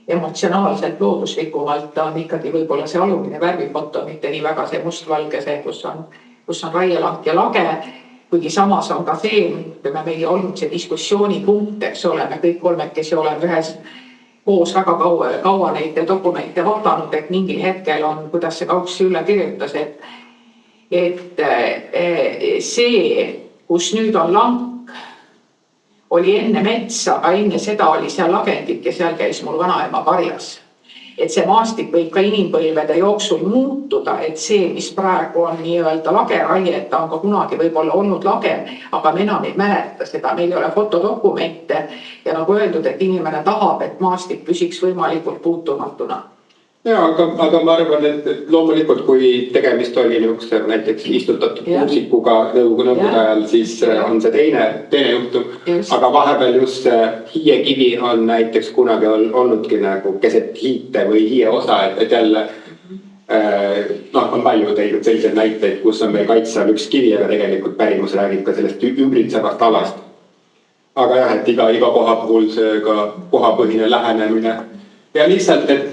emotsionaalselt looduslikumalt, ta on ikkagi võib-olla see alumine värvifoto, mitte nii väga see mustvalge, see, kus on raielank ja lage, kuigi samas on ka see, meil olnud see diskussioonipunkt, eks ole, me kõik kolmekesi oleme ühes koos väga kaua neid dokumente vaadanud, et mingil hetkel on, kuidas see Kauks üle kirjutas, et see, kus nüüd on lank, oli enne metsa, aga enne seda oli seal lagendik ja seal käis mul vanaema karjas. Et see maastik võib ka inimpõlvede jooksul muutuda, et see, mis praegu on nii-öelda lageraie, et ta on ka kunagi võib-olla olnud lage, aga me enam ei mäleta seda, meil ei ole fotodokumente ja nagu öeldud, et inimene tahab, et maastik püsiks võimalikult puutumatuna. Ja, aga ma arvan, et loomulikult, kui tegemist oli näiteks istutatud muusikuga nõukogude ajal, siis on see teine juhtum. Aga vahepeal just hiiekivi on näiteks kunagi olnudki nagu keset hiite või hiie osa, et jälle on palju teinud selliseid näiteid, kus on veel kaitse all üks kivi, aga tegelikult pärimus räägib ka sellest ümbritsevast alast. Aga jah, et iga koha puhul see ka kohapõhine lähenemine ja lihtsalt, et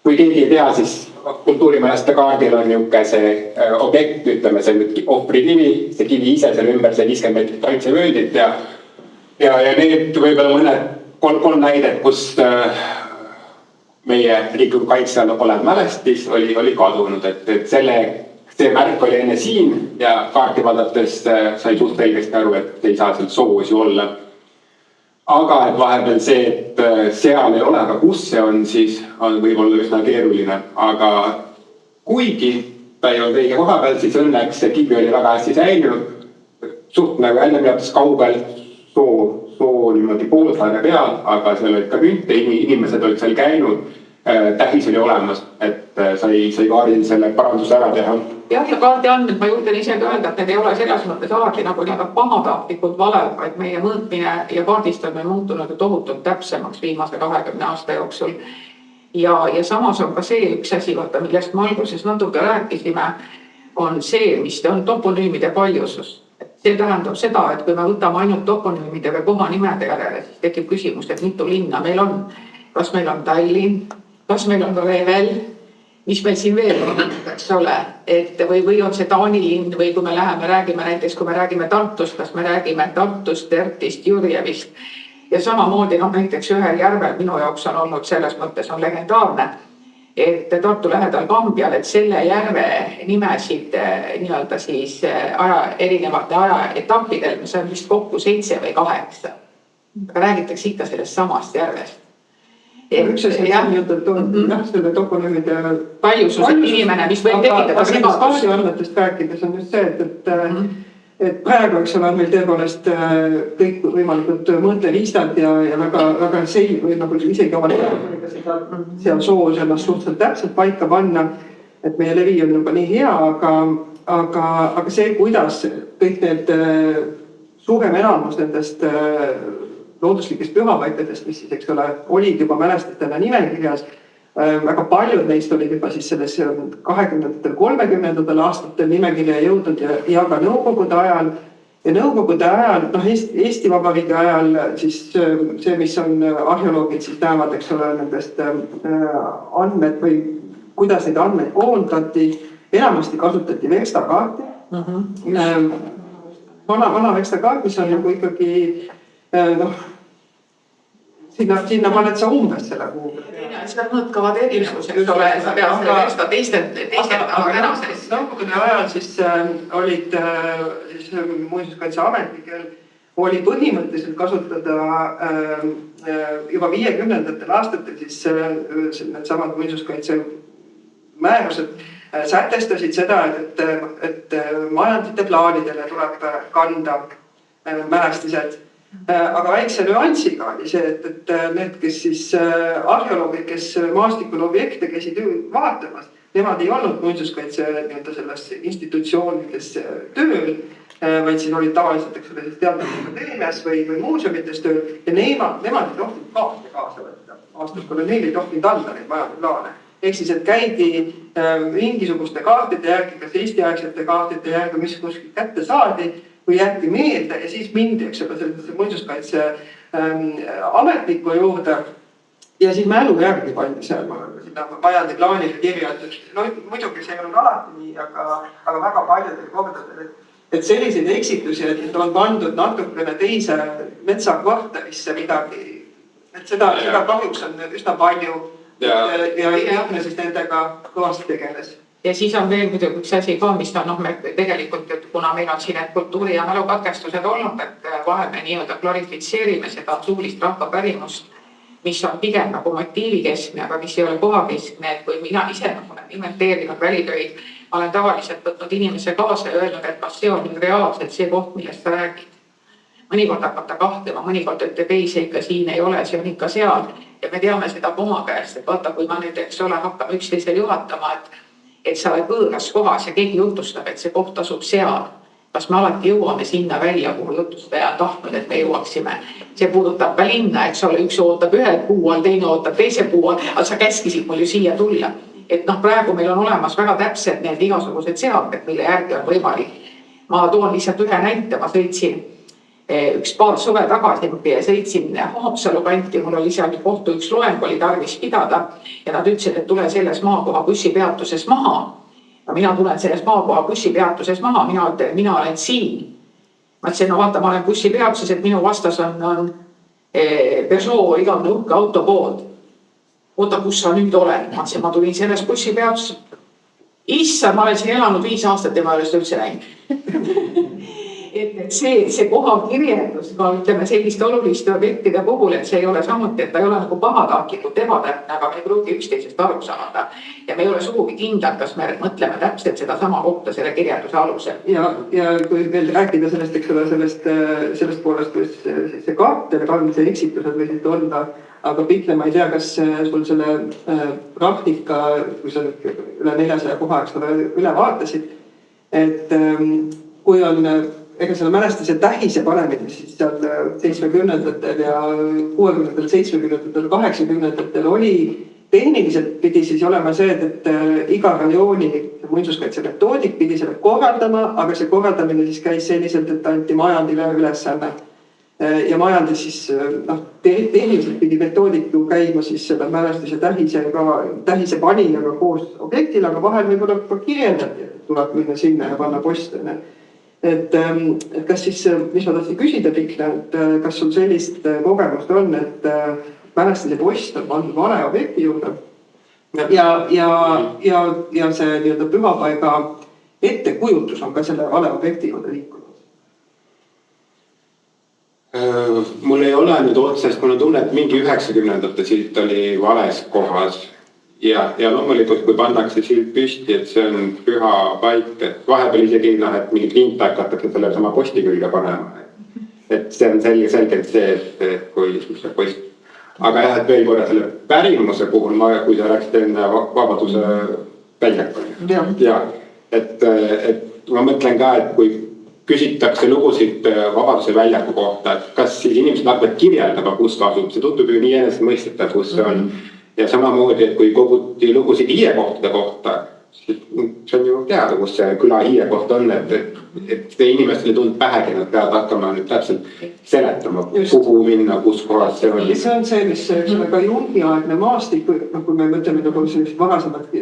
kui keegi ei tea, siis kultuurimäleste kaardil on niisugune see objekt, ütleme see nüüd ohvrikivi, see kivi ise selle ümber, see 50 meetrit kaitsevööndit ja need võib-olla mõned kolm näidet, kus meie riikliku kaitse all olev mälestis oli kadunud, et see märk oli enne siin ja kaarti vaadates sai suht selgesti aru, et ei saa seal soosi olla. Aga et vahepeal see, et seal ei ole, aga kus see on, siis on võib-olla üsna keeruline. Aga kuigi ta ei olnud õige koha peal, siis õnneks see kivi oli väga hästi säilinud. Suht nagu enne teatas kaugel soo niimoodi poolsaare peal, aga seal olid ka künte, inimesed olid seal käinud, tähis oli olemas, et sai kaardil selle paranduse ära teha. Jah, ja kaardi andmed ma julgen isegi öelda, et need ei ole selles mõttes alati nagu pahatahtlikult valed, vaid meie mõõtmine ja kaardistamine on muutunud tohutult täpsemaks viimase 20 aasta jooksul. Ja samas on ka see üks asi, millest me alguses natuke rääkisime, on see, mis on toponüümide paljusus. See tähendab seda, et kui me võtame ainult toponüümide või kohanimede järele, siis tekib küsimus, et mitu linna meil on. Kas meil on Tallinn, kas meil on Revel, mis meil siin veel on, eks ole, või on see Taani linn või kui me räägime näiteks, kui me räägime Tartust, kas me räägime Tartust, Tertist, Jurjevist ja samamoodi näiteks ühel järvel minu jaoks on olnud selles mõttes on legendaarne, et Tartu lähedal Kambjal, et selle järve nimesid nii-öelda siis erinevate ajaetappidel, mis on vist kokku 7 või 8. Aga räägitakse ikka sellest samast järvest. Üks asi on selle toponüümide paljusus, et inimene, mis võib tekitada segadust. Kaardiandmetest rääkides on just see, et praegu, eks ole, on meil tõepoolest kõik võimalikud mõõteliistad ja väga selge või nagu isegi oma seda seal soos ennast suhteliselt täpselt paika panna, et meie levi on juba nii hea, aga see, kuidas kõik need suurem enamus nendest looduslikest pühapaikadest, mis siis, eks ole, olid juba mälestistena nimekirjas, väga paljud neist olid juba siis selles 20-30 aastatel nimekirja jõudnud ja ka Nõukogude ajal. Ja Nõukogude ajal, Eesti Vabariigi ajal, siis see, mis on arheoloogid siis näevad, eks ole, nendest andmed või kuidas neid andmeid koondati, enamasti kasutati verstakaarti. Vana verstakaart, mis on nagu ikkagi, sinna paned sa umbes selle kuhu. Seda mõõtkavad erisus, eks ole, sa pead selle versta teistendama tänases. Nõukogude ajal siis olid Muinsuskaitseametikel oli põhimõtteliselt kasutada juba 50. aastatel siis need samad muinsuskaitse määrused sätestasid seda, et majandite plaanidele tuleb kanda mälestised. Aga väikse nüansiga oli see, et need, kes siis arheoloogid, kes maastikul objekte käisid vaatamas, nemad ei olnud muinsuskaitse selles institutsioonides tööl, vaid siis olid tavaliselt teaduskateemias või muuseumites tööl ja nemad ei tohtinud kaarte kaasa võtta. Aastal neil ei tohtinud anda neid majandusplaane. Ehk siis, et käidi mingisuguste kaartide järgi, kas Eesti-aegsete kaartide järgi, mis kuskilt kätte saadi, või jäeti meelde ja siis mindi, eks ole, sellise muinsuskaitse ametniku juurde ja siis mälu järgi pandi seal majandi plaanile kirja, muidugi see ei olnud alati nii, aga väga paljudel kordadel, et selliseid eksitusi, et on pandud natukene teise metsakvartalisse midagi, et seda kahjuks on üsna palju ja Jahne siis nendega kõvasti tegeles. Ja siis on veel muidugi üks asi ka, mis on me tegelikult, kuna meil on siin kultuuri- ja mälukatkestused olnud, et vahel me nii-öelda glorifitseerime seda suulist rahvapärimust, mis on pigem nagu motiivikeskne, aga mis ei ole kohakeskne, et kui mina ise olen inventeerinud välitöid, ma olen tavaliselt võtnud inimese kaasa ja öelnud, et kas see on reaalselt see koht, millest sa räägid. Mõnikord hakata kahtlema, mõnikord ütleb ei, see ikka siin ei ole, see on ikka seal ja me teame seda oma käest, et vaata, kui ma nüüd, eks ole, hakkame üksteisel juhatama, et sa oled võõras kohas ja keegi jutustab, et see koht asub seal. Kas me alati jõuame sinna välja, kuhu jutustaja on tahtnud, et me jõuaksime. See puudutab ka linna, eks ole, üks ootab ühe puu all, teine ootab teise puu all, aga sa käskisid mul ju siia tulla. Et praegu meil on olemas väga täpselt need igasugused seadmed, mille järgi on võimalik. Ma toon lihtsalt ühe näite, ma sõitsin üks paar suve tagasi sõitsin Haapsalu kanti, mul oli seal kohtu üks loeng oli tarvis pidada ja nad ütlesid, et tule selles maakoha bussipeatuses maha. Mina tulen selles maakoha bussipeatuses maha, mina olen siin. Ma ütlesin, no vaata, ma olen bussipeatuses, et minu vastas on Peugeot igavene uhke autopood. Oota, kus sa nüüd oled? Ma tulin selles bussipeatuses. issand, ma olen siin elanud 5 aastat ja ma ei ole seda üldse näinud. et see koha kirjeldus, ka ütleme selliste oluliste objektide puhul, et see ei ole samuti, et ta ei ole nagu pahatahtlikult ebatäpne, aga me ei pruugi üksteisest aru saada. Ja me ei ole sugugi kindlad, kas me mõtleme täpselt seda sama kohta selle kirjelduse alusel. Ja kui veel rääkida sellest, eks ole, sellest poolest, kus see kaartele kandmise eksitused võisid olla, aga Pitle, ma ei tea, kas sul selle praktika, kui sa üle 400 koha, eks ole, üle vaatasid, et kui on ega selle mälestise tähise panemine siis seal 70-ndatel ja 60-ndatel, 70-ndatel, 80-ndatel oli tehniliselt pidi siis olema see, et iga rajooni muinsuskaitse metoodik pidi selle korraldama, aga see korraldamine siis käis selliselt, et anti majandile ülesanne. Ja majandil siis tehniliselt pidi metoodiku käima siis selle mälestise tähise panijaga koos objektil, aga vahel võib-olla ka kirjeldati, et tuleb minna sinna ja panna postene. Et kas siis, mis ma tahtsin küsida, Pikle, et kas sul sellist kogemust on, et mälestise post on pandud vale objekti juurde ja see nii-öelda pühapaiga ettekujutus on ka selle vale objekti juurde liikunud? Mul ei ole nüüd otsest, mul on tunne, et mingi 90-ndate silt oli vales kohas. Ja loomulikult, kui pannakse silt püsti, et see on püha paik, et vahepeal isegi et mingid lint hakatakse selle sama posti külge panema. Et see on selgelt see, et kui see post. Aga jah, et veel korra selle pärimuse puhul, kui sa rääksid enne Vabaduse väljakul. Ja, et ma mõtlen ka, et kui küsitakse lugusid Vabaduse väljaku kohta, et kas siis inimesed hakkavad kirjeldama, kus ta asub. See tundub ju nii enesestmõistetav, kus see on. Ja samamoodi, et kui koguti lugusid hiiekohtade kohta, see on ju teada, kus see küla hiekoht on, et inimestele tundub pähegi, nad peavad hakkama nüüd täpselt seletama, kuhu minna, kus kohas see on. Ja see on see, mis ka Jungi-aegne maastik, kui me mõtleme nagu sellist varasemalt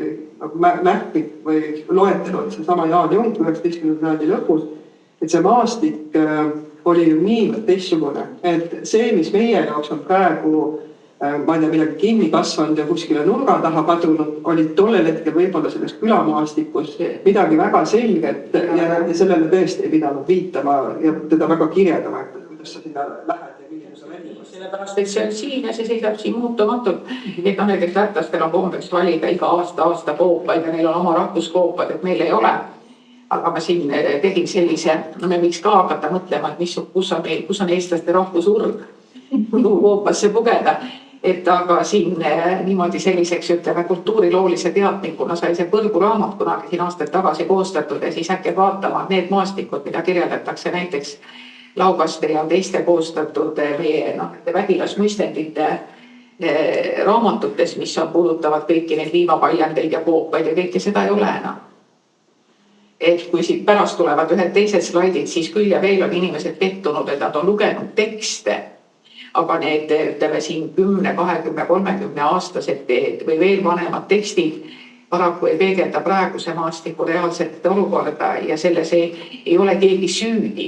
märkmid või loetelud, see sama Jaan Jung 19. sajandi lõpus, et see maastik oli ju nii teistsugune, et see, mis meie jaoks on praegu ma ei tea, midagi kinni kasvanud ja kuskile nurga taha kadunud, olid tollel hetkel võib-olla selles külamaastikus midagi väga selget ja sellele tõesti ei pidanud viitama ja teda väga kirjeldama, et kuidas sa sinna lähed ja milline sa välja. Sellepärast, et see on siin ja see seisab siin muutumatult. Et näiteks lätlastel on kombeks valida iga aasta koopaid ja neil on oma rahvuskoopad, et meil ei ole. Aga ma siin tegin sellise, me võiks ka hakata mõtlema, et kus on eestlaste rahvusurg, kuhu koopasse pugeda. Et aga siin niimoodi selliseks ütleme kultuuriloolise teadnikuna sai see põrguraamat kunagi siin aastaid tagasi koostatud ja siis äkki vaatama need maastikud, mida kirjeldatakse näiteks Laugaste ja teiste koostatud meie vägilasmõistendite raamatutes, mis puudutavad kõiki neid liivapaljandeid ja koopaid ja kõike seda ei ole enam. Et kui siit pärast tulevad ühed teised slaidid, siis küll ja veel on inimesed pettunud, et nad on lugenud tekste. Aga need, ütleme siin 10, 20, 30 aastased või veel vanemad tekstid paraku ei peegelda praeguse maastiku reaalset olukorda ja selles ei ole keegi süüdi.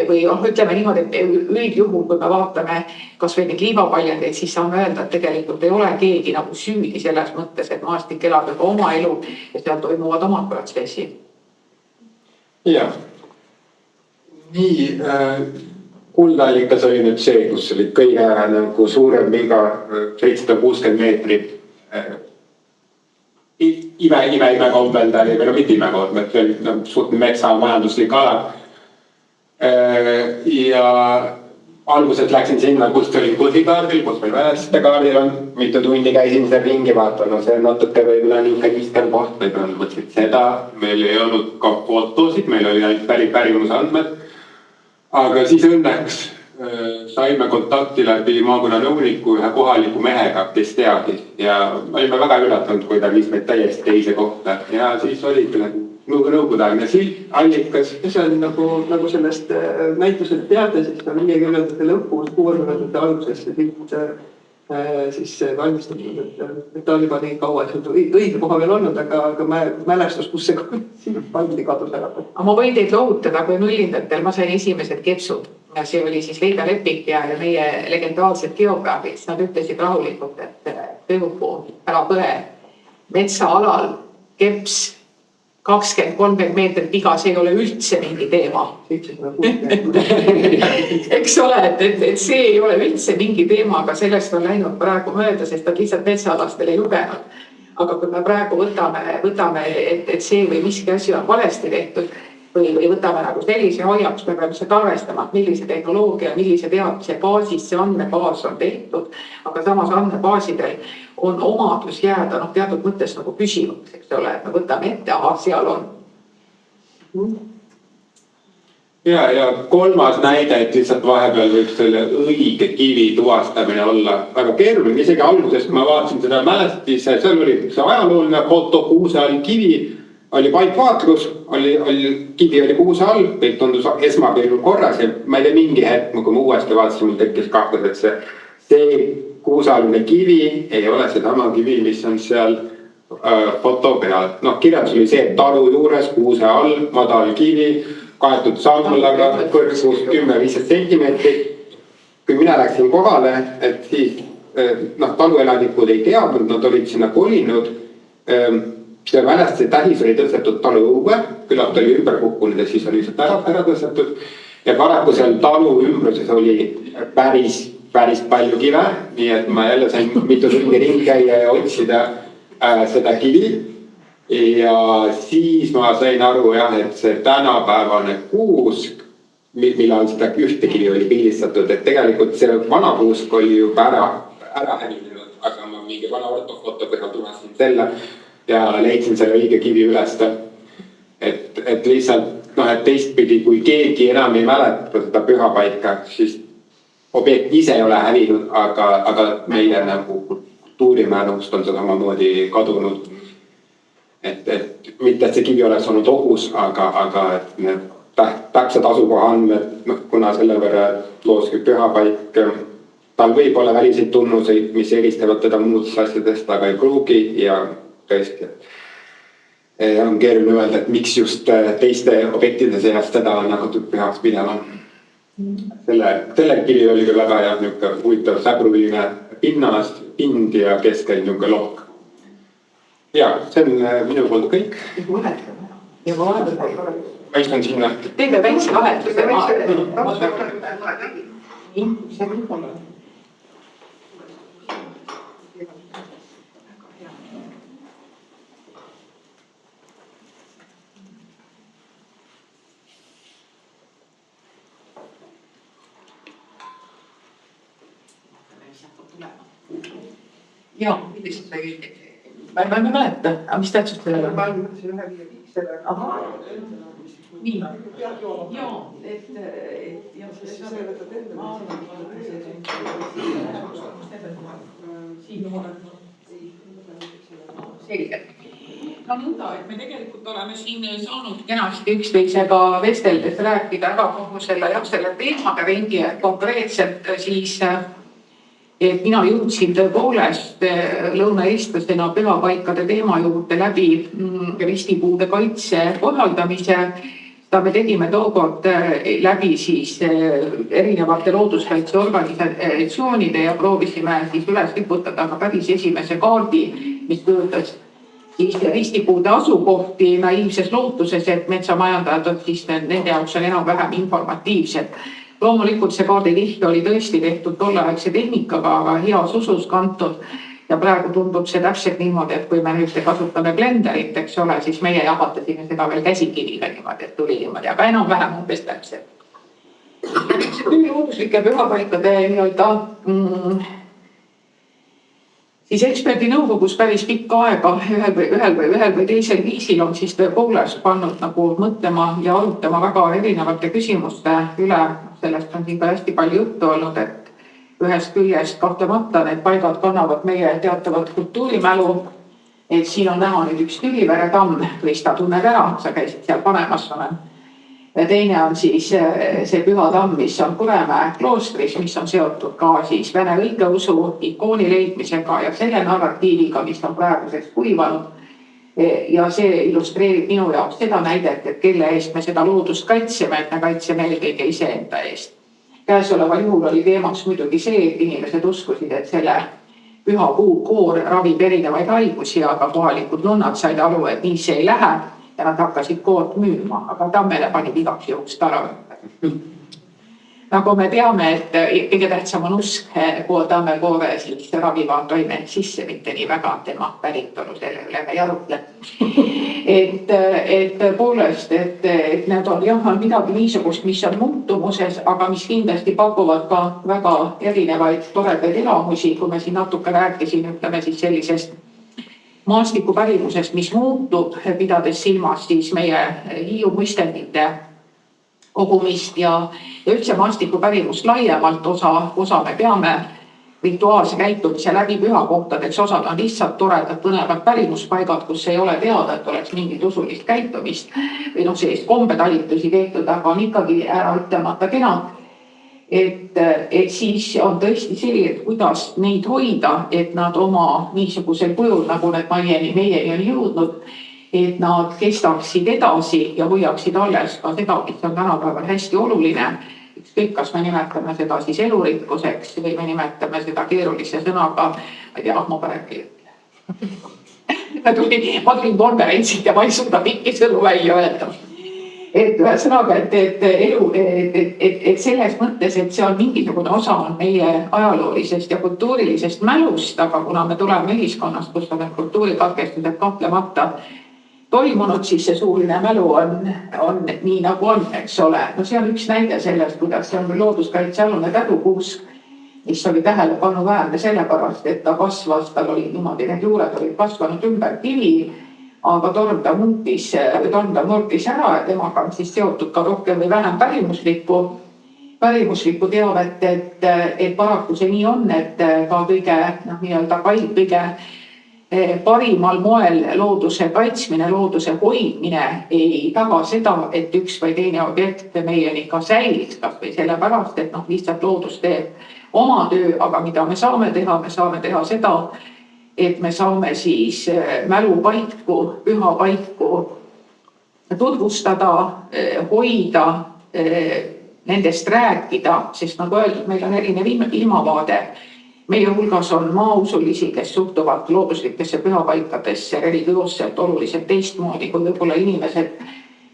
Või ütleme niimoodi, et üldjuhul, kui me vaatame kas või neid liivapaljandeid, siis saame öelda, et tegelikult ei ole keegi nagu süüdi selles mõttes, et maastik elab juba oma elu ja seal toimuvad omad protsessid. Jah. Nii, kuldallikas oli nüüd see, kus oli kõige nagu suurem viga 760 meetrit. Ime kombel ta oli, või mitte ime kombel, see oli suht metsa majanduslik ala. Ja alguses läksin sinna, kust oli põhikaardil, kus meil väljaste kaardil on. Mitu tundi käisin seal ringi vaatama, see natuke võib-olla niisugune istel koht, võib-olla mõtlesin seda. Meil ei olnud ka fotosid, meil oli ainult pärimusandmed. Aga siis õnneks saime kontakti läbi maakonna nõuniku ühe kohaliku mehega, kes teadis. Ja olime väga üllatanud, kui ta viis meid täiesti teise kohta. Ja siis oligi nõukogudeaegne silt, allikas. See on nagu sellest näituselt teada, siis on 50-ndate lõpus, 60-ndate alguses see silt siis valmistatud, et ta on juba nii kaua õige koha veel olnud, aga mälestus, kus see silt pandi kadus ära. Ma võin teid lohutada, kui 0-ndatel ma sain esimesed kepsud ja see oli siis Leida Lepik ja meie legendaarsed geograafid, siis nad ütlesid rahulikult, et Pööpuu, ära põe, metsaalal keps 20-30 meetrit igas ei ole üldse mingi teema. Eks ole, et see ei ole üldse mingi teema, aga sellest on läinud praegu mööda, sest nad lihtsalt metsaalastel ei lugenud. Aga kui me praegu võtame, et see või miski asi on valesti tehtud või võtame nagu sellise hoiaks, me peame seda arvestama, millise tehnoloogia, millise teadmise baasis see andmebaas on tehtud, aga samas andmebaasidel on omadus jääda teatud mõttes nagu püsivaks, eks ole, et me võtame ette, seal on. Ja kolmas näide, et lihtsalt vahepeal võib selle õige kivi tuvastamine olla väga keeruline. Isegi alguses, kui ma vaatasin seda mälestise, seal oli see ajalooline foto, kuuse all kivi, oli paitvaatlus, kivi oli kuuse all, kõik tundus esmapilgul korras ja ma ei tea mingi hetk, kui ma uuesti vaatasin, mul tekkis kahtlus, et see kuusealine kivi ei ole sedama kivi, mis on seal foto peal. Kirjandus oli see, et talu juures, kuuse all, madal kivi, kaetud sammullaga, kõrgus 10-15 sentimeetrit. Kui mina läksin kohale, et siis taluelanikud ei teadnud, nad olid sinna kolinud. See mälestuse tähis oli tõstetud talu õue, küllalt oli ümber kukkunud ja siis oli lihtsalt ära tõstetud. Ja paraku seal talu ümbruses oli päris palju kive, nii et ma jälle sain mitu tundi ringi käia ja otsida seda kivi. Ja siis ma sain aru, et see tänapäevane kuusk, millal seda ühte kivi oli pildistatud, et tegelikult see vana kuusk oli juba ära hävinenud, aga ma mingi vana ortofoto põhjal tuvastasin selle ja leidsin selle õige kivi üles. Et lihtsalt, et teistpidi, kui keegi enam ei mäleta seda pühapaika, siis objekt ise ei ole hävinud, aga meie nagu kultuurimälust on seda samamoodi kadunud. Et mitte, et see kivi oleks olnud ohus, aga et need täpsed asukoha andmed, kuna selle võrra looski pühapaik, tal võib olla väliseid tunnuseid, mis eristavad teda muudest asjadest, aga ei pruugi ja tõesti. On keeruline öelda, et miks just teiste objektide seast seda on hakatud pühaks pidama. Selle kivi oli küll väga huvitav säbruline pind ja keskel niisugune lokk. Ja, see on minu poolt kõik. Ma istun sinna. Teeme väikse vahetuse. Jaa, millist sai kõik? Ma ei mäleta, aga mis tähtsust sellele? Ma mõtlesin 1-5 selle. Nii. Jaa, et see võtad enda. Selge. No nõnda, et me tegelikult oleme siin saanud kenasti üksteisega vesteldes rääkida ära kogu selle teemade ringi, et konkreetselt siis et mina jõudsin tõepoolest lõunaeestlasena pühapaikade teema juurde läbi ristipuude kaitse korraldamise. Seda me tegime tookord läbi siis erinevate looduskaitseorganisatsioonide ja proovisime siis üles liputada ka päris esimese kaardi, mis puudutas siis ristipuude asukohti naiivses lootuses, et metsamajandajad on siis nende jaoks on enam-vähem informatiivsed. Loomulikult see kaardilihke oli tõesti tehtud tolleaegse tehnikaga, aga heas usus kantud ja praegu tundub see täpselt niimoodi, et kui me nüüd kasutame blenderit, eks ole, siis meie jahatasime seda veel käsikiviga niimoodi, et tuli niimoodi, aga enam-vähem umbes täpselt. Looduslike pühapaikade siis eksperdinõukogus päris pikka aega ühel või teisel viisil on siis tõepoolest pannud nagu mõtlema ja arutama väga erinevate küsimuste üle. Sellest on siin ka hästi palju juttu olnud, et ühest küljest kahtlemata need paigad kannavad meie teatavat kultuurimälu. Et siin on näha nüüd üks Tülivere tamm, Krista tunneb ära, sa käisid seal panemas. Ja teine on siis see Püha tamm, mis on Kuremäe kloostris, mis on seotud ka siis vene õigeusu ikooni leidmisega ja selle narratiiviga, mis on praeguseks kuivanud. Ja see illustreerib minu jaoks seda näidet, et kelle eest me seda loodust kaitseme, et me kaitseme eelkõige iseenda eest. Käesoleval juhul oli teemaks muidugi see, et inimesed uskusid, et selle püha koor ravib erinevaid haigusi, aga kohalikud nunnad said aru, et nii see ei lähe ja nad hakkasid koort müüma, aga Tammele pani igaks juhuks tara. Nagu me teame, et kõige tähtsam on usk, kui Tamme koore siis ravivaan toimed sisse, mitte nii väga tema päritolu selle üle me ei arutle. Et tõepoolest, et need on jah, on midagi niisugust, mis on muutumuses, aga mis kindlasti pakuvad ka väga erinevaid toredaid elamusi, kui me siin natuke rääkisin, ütleme siis sellisest maastikupärimusest, mis muutub, pidades silmas siis meie Hiiu muistendite kogumist ja üldse maastikupärimust laiemalt osa me peame rituaalse käitumise läbi pühakohtadeks, osad on lihtsalt toredad põnevad pärimuspaigad, kus ei ole teada, et oleks mingit usulist käitumist või sellist kombetalitusi tehtud, aga on ikkagi ära ütlemata kenad. Et siis on tõesti see, et kuidas neid hoida, et nad oma niisugusel kujul, nagu need meieni on jõudnud, et nad kestaksid edasi ja hoiaksid alles ka seda, mis on tänapäeval hästi oluline. Ükskõik, kas me nimetame seda siis elurikkuseks või me nimetame seda keerulise sõnaga, ma ei tea, ma parem ei ütle. Ma tulin konverentsilt ja ma ei suuda pikki sõnu välja öelda. Et ühesõnaga, et selles mõttes, et see on mingisugune osa meie ajaloolisest ja kultuurilisest mälust, aga kuna me tuleme ühiskonnast, kus on kultuurikatkestused kahtlemata toimunud, siis see suuline mälu on nii nagu on, eks ole. No see on üks näide sellest, kuidas see on looduskaitsealune tädukuusk, mis oli tähelepanuväärne sellepärast, et ta kasvas, tal oli niimoodi, need juured olid kasvanud ümber kivi, aga torm ta murtis ära ja temaga on siis seotud ka rohkem või vähem pärimuslikku teavet, et paraku see nii on, et ka kõige parimal moel looduse kaitsmine, looduse hoidmine ei taga seda, et üks või teine objekt meieni ka säiliks, kas või sellepärast, et lihtsalt loodus teeb oma töö, aga mida me saame teha seda, et me saame siis mälupaiku, pühapaiku tutvustada, hoida, nendest rääkida, sest nagu öeldud, meil on erinev ilmavaade. Meie hulgas on maausulisi, kes suhtuvad looduslikesse pühapaikadesse religioosselt oluliselt teistmoodi kui võib-olla inimesed,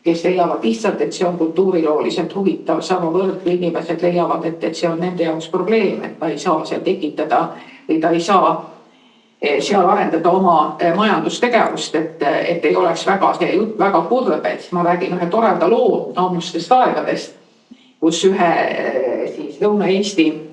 kes leiavad lihtsalt, et see on kultuurilooliselt huvitav, samavõrd kui inimesed leiavad, et see on nende jaoks probleem, et ta ei saa seal tekitada või ta ei saa seal arendada oma majandustegevust, et ei oleks see jutt väga kurb, et ma räägin ühe toreda loo ammustest aegadest, kus ühe siis Lõuna-Eesti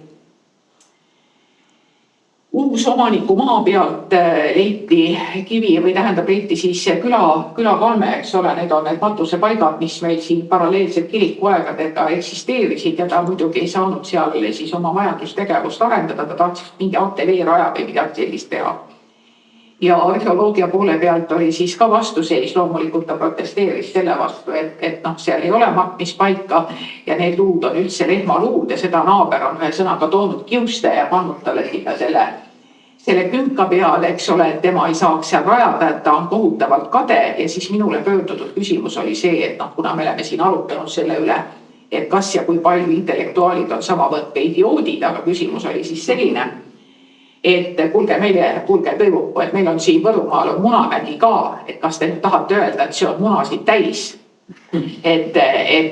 uus omaniku maa pealt leiti kivi või leiti siis külakalme, eks ole, need on need matusepaigad, mis meil siin paralleelselt kirikuaegadega eksisteerisid ja ta muidugi ei saanud seal siis oma majandustegevust arendada, ta tahtis mingi ateljeeraja või midagi sellist teha. Ja arheoloogia poole pealt oli siis ka vastuseis, loomulikult ta protesteeris selle vastu, et seal ei ole matmispaika ja need luud on üldse lehmaluud ja seda naaber on ühe sõnaga toonud kiuste ja pannud talle sinna selle künka peale, eks ole, et tema ei saaks seal rajada, et ta on kohutavalt kade ja siis minule pöördutud küsimus oli see, et kuna me oleme siin arutanud selle üle, et kas ja kui palju intellektuaalid on samavõrd idioodid, aga küsimus oli siis selline, et kuulge, et meil on siin Võrumaal on Munamägi ka, et kas te nüüd tahate öelda, et see on munasid täis. Et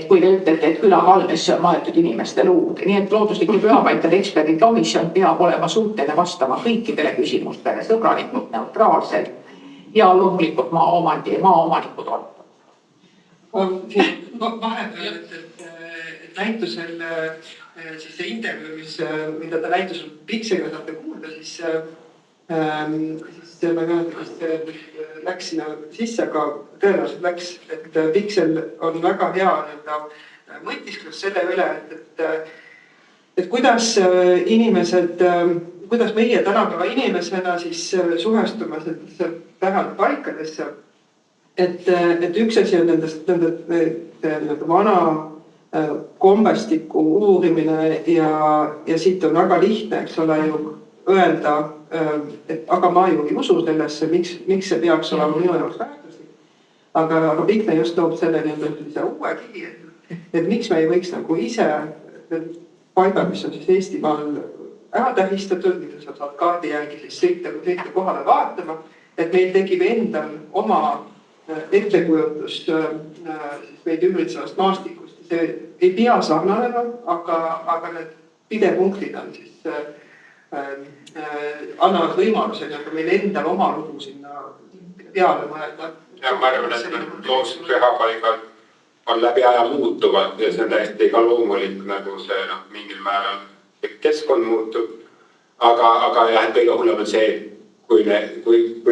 kui te ütlete, et külakalmesse on maetud inimeste luud. Nii et looduslike pühapaikade eksperdikomisjon peab olema suuteline vastama kõikidele küsimustele sõbralikult, neutraalselt ja loomulikult maaomanikud on. Vahepeal, et näitusel siis see intervjuu, mida ta näitusel Pikseliga saate kuulda, siis ma ei mäleta, kas läks sinna sisse, aga tõenäoliselt läks, et Piksel on väga hea mõtisklus selle üle, et kuidas meie tänapäeva inimesena siis suhestume pärandpaikadesse. Et üks asi on nende vana kombestiku uurimine ja siit on väga lihtne, eks ole ju öelda, et aga ma ju ei usu sellesse, miks see peaks olema minu jaoks väärtuslik. Aga Pikne just toob selle uue kivi, et miks me ei võiks nagu ise paigad, mis on siis Eestimaal ära tähistatud, mida sa saad kaardi järgi siis sõita kohale vaatama, et meil tekib endal oma ettekujutus meid ümbritsevast maastikust. See ei pea sarnanema, aga need pidepunktid on siis annavad võimaluse meil endal oma lugu sinna peale mõelda. Ja ma arvan, et need looduspühapaigad on läbi aja muutuvad ja see on täiesti ka loomulik, nagu see mingil määral keskkond muutub. Aga jah, et kõige hullem on see, kui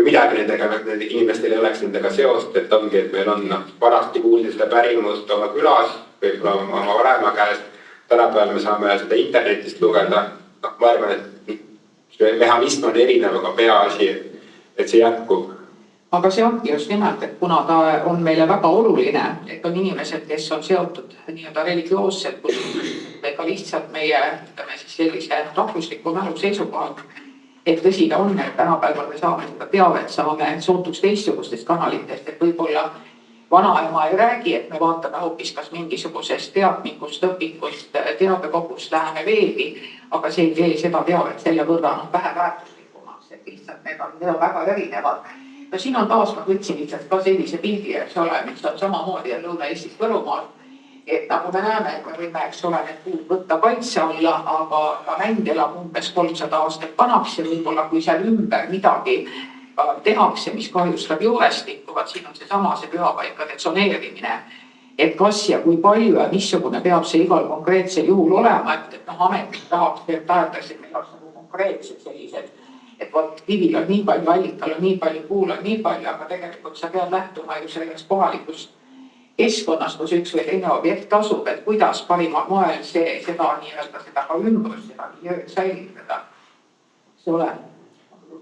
midagi nendega, inimestel ei oleks nendega seost, et ongi, et meil on vanasti kuuldi seda pärimust oma külas, võib-olla oma vanema käest. Tänapäeval me saame seda internetist lugeda. Ma arvan, et see mehhanism on erinev, aga peaasi, et see jätkub. Aga see ongi just nimelt, et kuna ta on meile väga oluline, et on inimesed, kes on seotud nii-öelda religioosselt, ka lihtsalt meie siis sellise rahvusliku mälu seisukohalt, et tõsi ta on, et tänapäeval me saame seda teavet, saame sootuks teistsugustest kanalitest, et võib-olla vanaema ei räägi, et me vaatame hoopis kas mingisugusest teadmikust, õpikust, teabekogust läheme veebi, aga see ei tee seda teavet selle võrra vähe väärtuslikumaks, et lihtsalt need on väga erinevad. No siin on taas, ma võtsin lihtsalt ka sellise pildi, eks ole, mis on samamoodi Lõuna-Eestis Võrumaal, et nagu me näeme, et me võime, eks ole, need puud võtta kaitse alla, aga mänd elab umbes 300 aastat vanaks ja võib-olla kui seal ümber midagi tehakse, mis kahjustab juurestikku, siin on see pühapaikade tsoneerimine, et kas ja kui palju ja missugune peab see igal konkreetsel juhul olema, et ametid tahaks, et tahetakse, et meil oleks nagu konkreetsed sellised, et vot kivil on nii palju, allikal on nii palju, puul on nii palju, aga tegelikult sa pead lähtuma ju sellest kohalikust keskkonnast, kus üks või teine objekt asub, et kuidas parimal moel seda nii-öelda seda ka ümbrust, seda miljööd säilitada. See ole.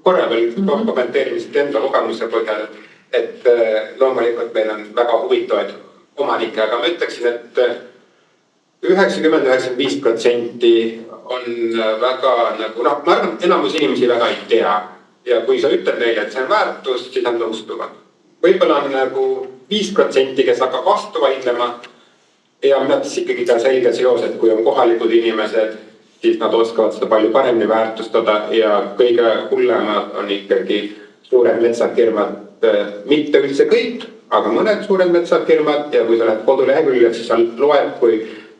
Korra veel kommenteerimised enda kogemuse põhjal, et loomulikult meil on väga huvitavaid omanikke, aga ma ütleksin, et 90-95% on väga nagu, ma arvan, enamus inimesi väga ei tea. Ja kui sa ütled neile, et see on väärtus, siis nad nõustuvad. Võib-olla on nagu 5%, kes hakkab vastu vaidlema ja mõttes ikkagi ka selge seos, et kui on kohalikud inimesed, siis nad oskavad seda palju paremini väärtustada ja kõige hullemad on ikkagi suured metsafirmad, mitte üldse kõik, aga mõned suured metsafirmad ja kui sa lähed koduleheküljeks, siis sa loed, kui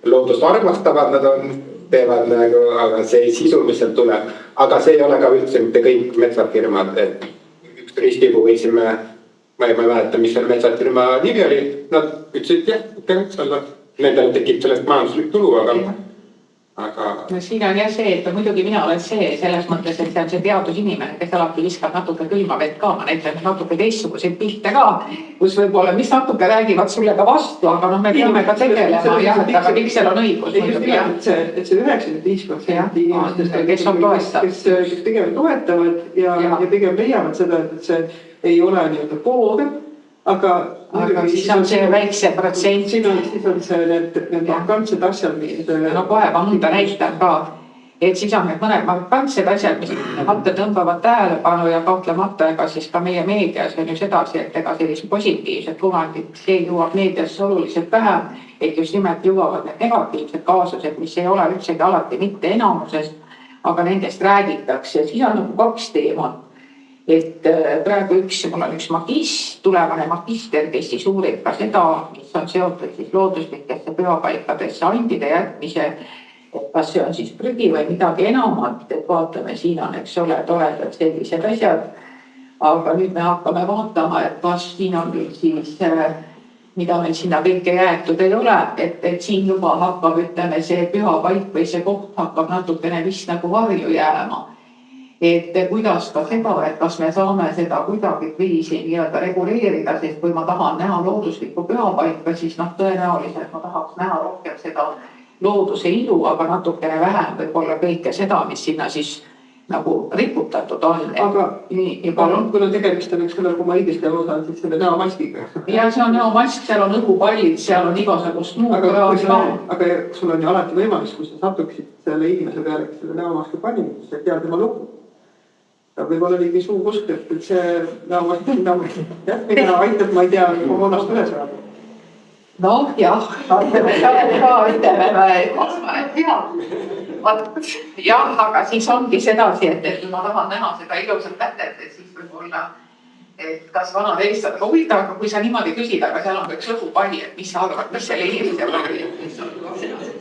loodust armastavad nad on, teevad nagu, aga see sisu, mis sealt tuleb. Aga see ei ole ka üldse mitte kõik metsafirmad, et üks ristigu võiksime, ma ei mäleta, mis selle metsafirma nimi oli, nad ütlesid, jah, nendel tekib sellest majanduslik tulu, aga... No siin on jah see, et muidugi mina olen selles mõttes, et see on see teadusinimene, kes alati viskab natuke külma vett ka, ma näitan natuke teistsuguseid pilte ka, kus võib-olla, mis natuke räägivad sulle ka vastu, aga me peame ka tegelema, jah, et aga kõik seal on õigus. Et see 95% inimestest, kes pigem toetavad ja pigem leiavad seda, et see ei ole nii-öelda pool, aga siis on see väikse protsent. Siis on see need markantsed asjad, mis... No kohe ma mõnda näitan ka, et siis on need mõned markantsed asjad, mis vaata tõmbavad tähelepanu ja kahtlemata ega siis ka meie meedias on ju sedasi, et ega sellist positiivset kuvandit, see jõuab meediasse oluliselt vähem, et just nimelt jõuavad need negatiivsed kaasused, mis ei ole üldsegi alati mitte enamuses, aga nendest räägitakse. Siis on nagu 2 teemat. Et praegu mul on üks tulevane magister, kes siis uurib ka seda, mis on seotud siis looduslikesse pühapaikadesse andide jätmise, et kas see on siis prügi või midagi enamat, et vaatame, siin on, eks ole, toredad sellised asjad, aga nüüd me hakkame vaatama, et kas siin on siis, mida meil sinna kõike jäetud ei ole, et siin juba hakkab, ütleme, see pühapaik või see koht hakkab natukene vist nagu varju jääma. Et kuidas ka seda, et kas me saame seda kuidagi viisi nii-öelda reguleerida, sest kui ma tahan näha looduslikku pühapaika, siis tõenäoliselt ma tahaks näha rohkem seda looduse ilu, aga natukene vähem võib-olla kõike seda, mis sinna siis nagu riputatud on. Aga kuna tegemist on, kui ma õigesti osan, siis selle näomaskiga. Ja see on näomask, seal on õhupallid, seal on igasugust muud. Aga sul on ju alati võimalus, kui sa satuksid selle inimese peale, kes selle näomaski pani, siis sa tead tema lugu. Ja võib-olla oligi suu kusk, et see näomaski jätmine aitab, ma ei tea, moonast üle saada. noh jah, ütleme jah, aga siis ongi sedasi, et kui ma tahan näha seda ilusat tätet, et siis võib-olla, et kas vanad eestlased, aga huvitav, aga kui sa niimoodi küsid, aga seal on üks lõhupalli, et mis sa arvad, mis selle inimese või?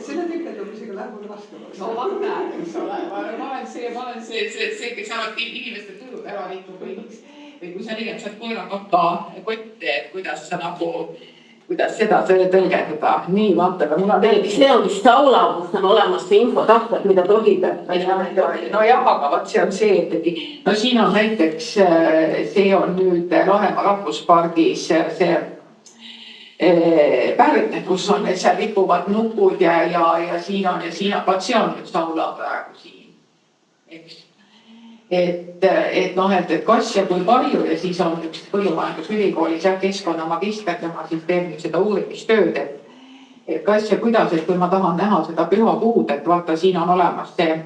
Selle tükendamisega läheb mul raske. No vaata, eks ole, ma olen see, kes alati inimeste tujud ära rikub või kui sa leiad sealt koerakappa kotte, et kuidas sa nagu, kuidas seda tõlgendada. Nii, vaata, aga mul on veel... See on vist aula, kus on olemas see infotahved, mida tohib. No jah, aga vaat see on see, et no siin on näiteks, see on nüüd Lahemaa rahvuspargis see pärn, kus on seal rikuvad nupud ja siin on, vaat see on nüüd saula praegu siin, eks. Et noh, et kas ja kui palju ja siis on üks Põllumajandusülikoolis ja keskkonnamagister, tema siis teeb nüüd seda uurimistööd, et kas ja kuidas, et kui ma tahan näha seda püha puud, et vaata, siin on olemas see,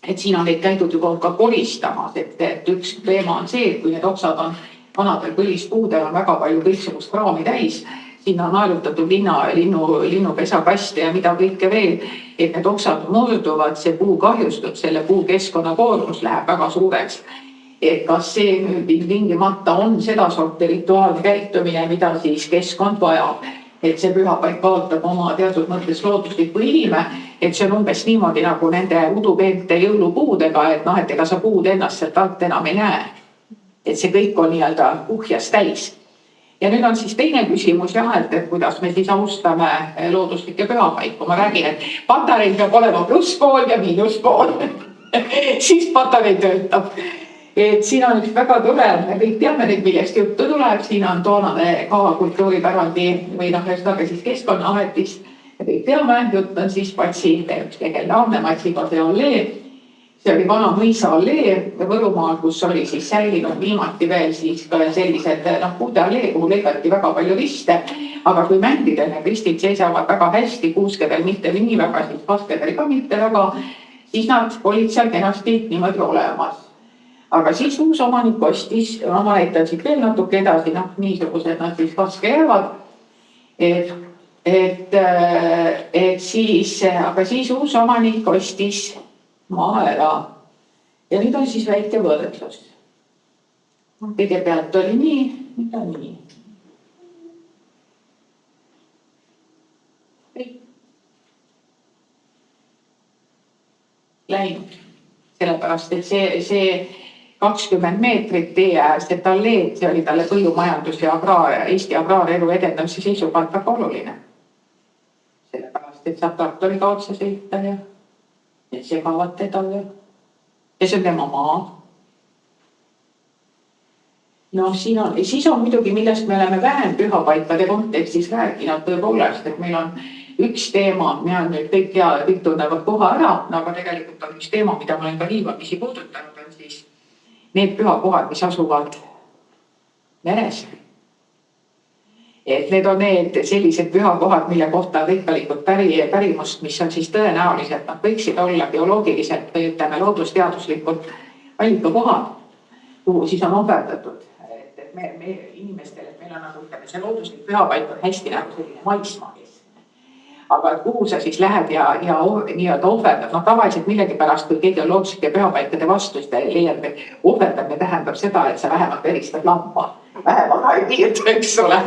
et siin on neid käidud juba ka koristamas, et üks teema on see, et kui need oksad on vanadel põlispuudel on väga palju kõiksugust kraami täis, sinna on naelutatud linnupesakaste ja mida kõike veel, et need oksad morduvad, see puu kahjustub, selle puu keskkonnakoormus läheb väga suureks. Et kas see nüüd tingimata on seda sorti rituaalne käitumine, mida siis keskkond vajab, et see pühapaik kaotab oma teatud mõttes looduslikku ilme, et see on umbes niimoodi nagu nende udupeente jõulupuudega, et noh, et ega sa puud ennast sealt alt enam ei näe. Et see kõik on nii-öelda kuhjas täis. Ja nüüd on siis teine küsimus jah, et kuidas me siis austame looduslikke pühapaiku. Ma räägin, et patarei peab olema plusspool ja miinuspool. Siis patarei töötab. Et siin on üks väga tore, me kõik teame nüüd, millest juttu tuleb. Siin on toonane kultuuripärandi või noh, siis Keskkonnaametist. Me kõik teame, jutt on siis Patsi, üks legendaarne Matsi allee. See oli vana mõisa allee Võrumaal, kus oli siis säilinud viimati veel siis ka sellised puude allee, kuhu lõigati väga palju riste. Aga kui mändidel need ristid seisavad väga hästi, kuuskedel mitte nii väga, siis kaskedel ka mitte väga, siis nad olid seal kenasti niimoodi olemas. Aga siis uus omanik ostis, ma näitan siit veel natuke edasi, niisugused nad siis kaske jäävad. Aga siis uus omanik ostis maa ära. Ja nüüd on siis väike võrdlus. Kõigepealt oli nii, nüüd on nii. Läinud. Sellepärast, et see 20 meetrit tee äärset alleed, see oli talle põllumajandus ja Eesti agraarelu edendamise seisukohalt väga oluline. Sellepärast, et saab traktoriga otsa sõita ja segavad teda ja see on tema maa. No siis on muidugi, millest me oleme vähem pühapaikade kontekstis rääkinud tõepoolest, et meil on üks teema, mina nüüd kõik tunnevad koha ära, aga tegelikult on üks teema, mida ma olen ka liivamisi puudutanud, on siis need pühakohad, mis asuvad meres. Et need on need sellised pühakohad, mille kohta rikkalikud pärimust, mis on siis tõenäoliselt, nad võiksid olla bioloogiliselt või ütleme loodusteaduslikult allikakohad, kuhu siis on ohverdatud. Et me inimestel, et meil on nagu ütleme, see looduslik pühapaik on hästi nagu selline maismaa. Aga kuhu sa siis lähed ja nii-öelda ohverdad, tavaliselt millegipärast, kui keegi on looduslike pühapaikade vastu, siis ta leiab, et ohverdamine tähendab seda, et sa vähemalt veristad lampa. Vähemalt ei piirdu, eks ole.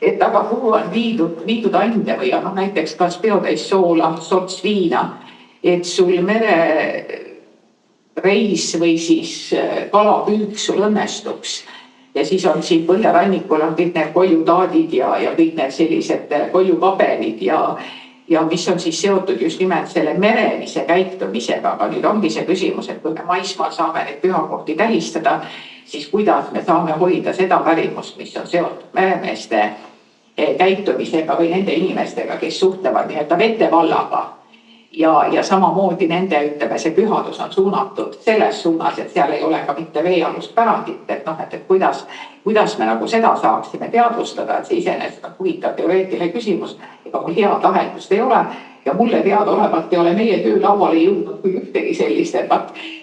Et aga kuhu on viidud ande või näiteks kas peotäis soola, sots viina, et sul merereis või siis kalapüük sul õnnestuks. Ja siis on siin põhjarannikul on kõik need koljutaadid ja kõik need sellised koljukabelid ja mis on siis seotud just nimelt selle merelise käitumisega. Aga nüüd ongi see küsimus, et kui me maismaal saame neid pühakohti tähistada, siis kuidas me saame hoida seda pärimust, mis on seotud meremeeste käitumisega või nende inimestega, kes suhtlevad nii-öelda vetevallaga. Ja samamoodi nende, ütleme, see pühadus on suunatud selles suunas, et seal ei ole ka mitte veealust pärandit, et kuidas me nagu seda saaksime teadvustada, et see iseenesest on huvitav teoreetiline küsimus, ega mul head lahendust ei ole ja mulle teadaolevalt ei ole meie töö lauale jõudnud kui ühtegi sellist, et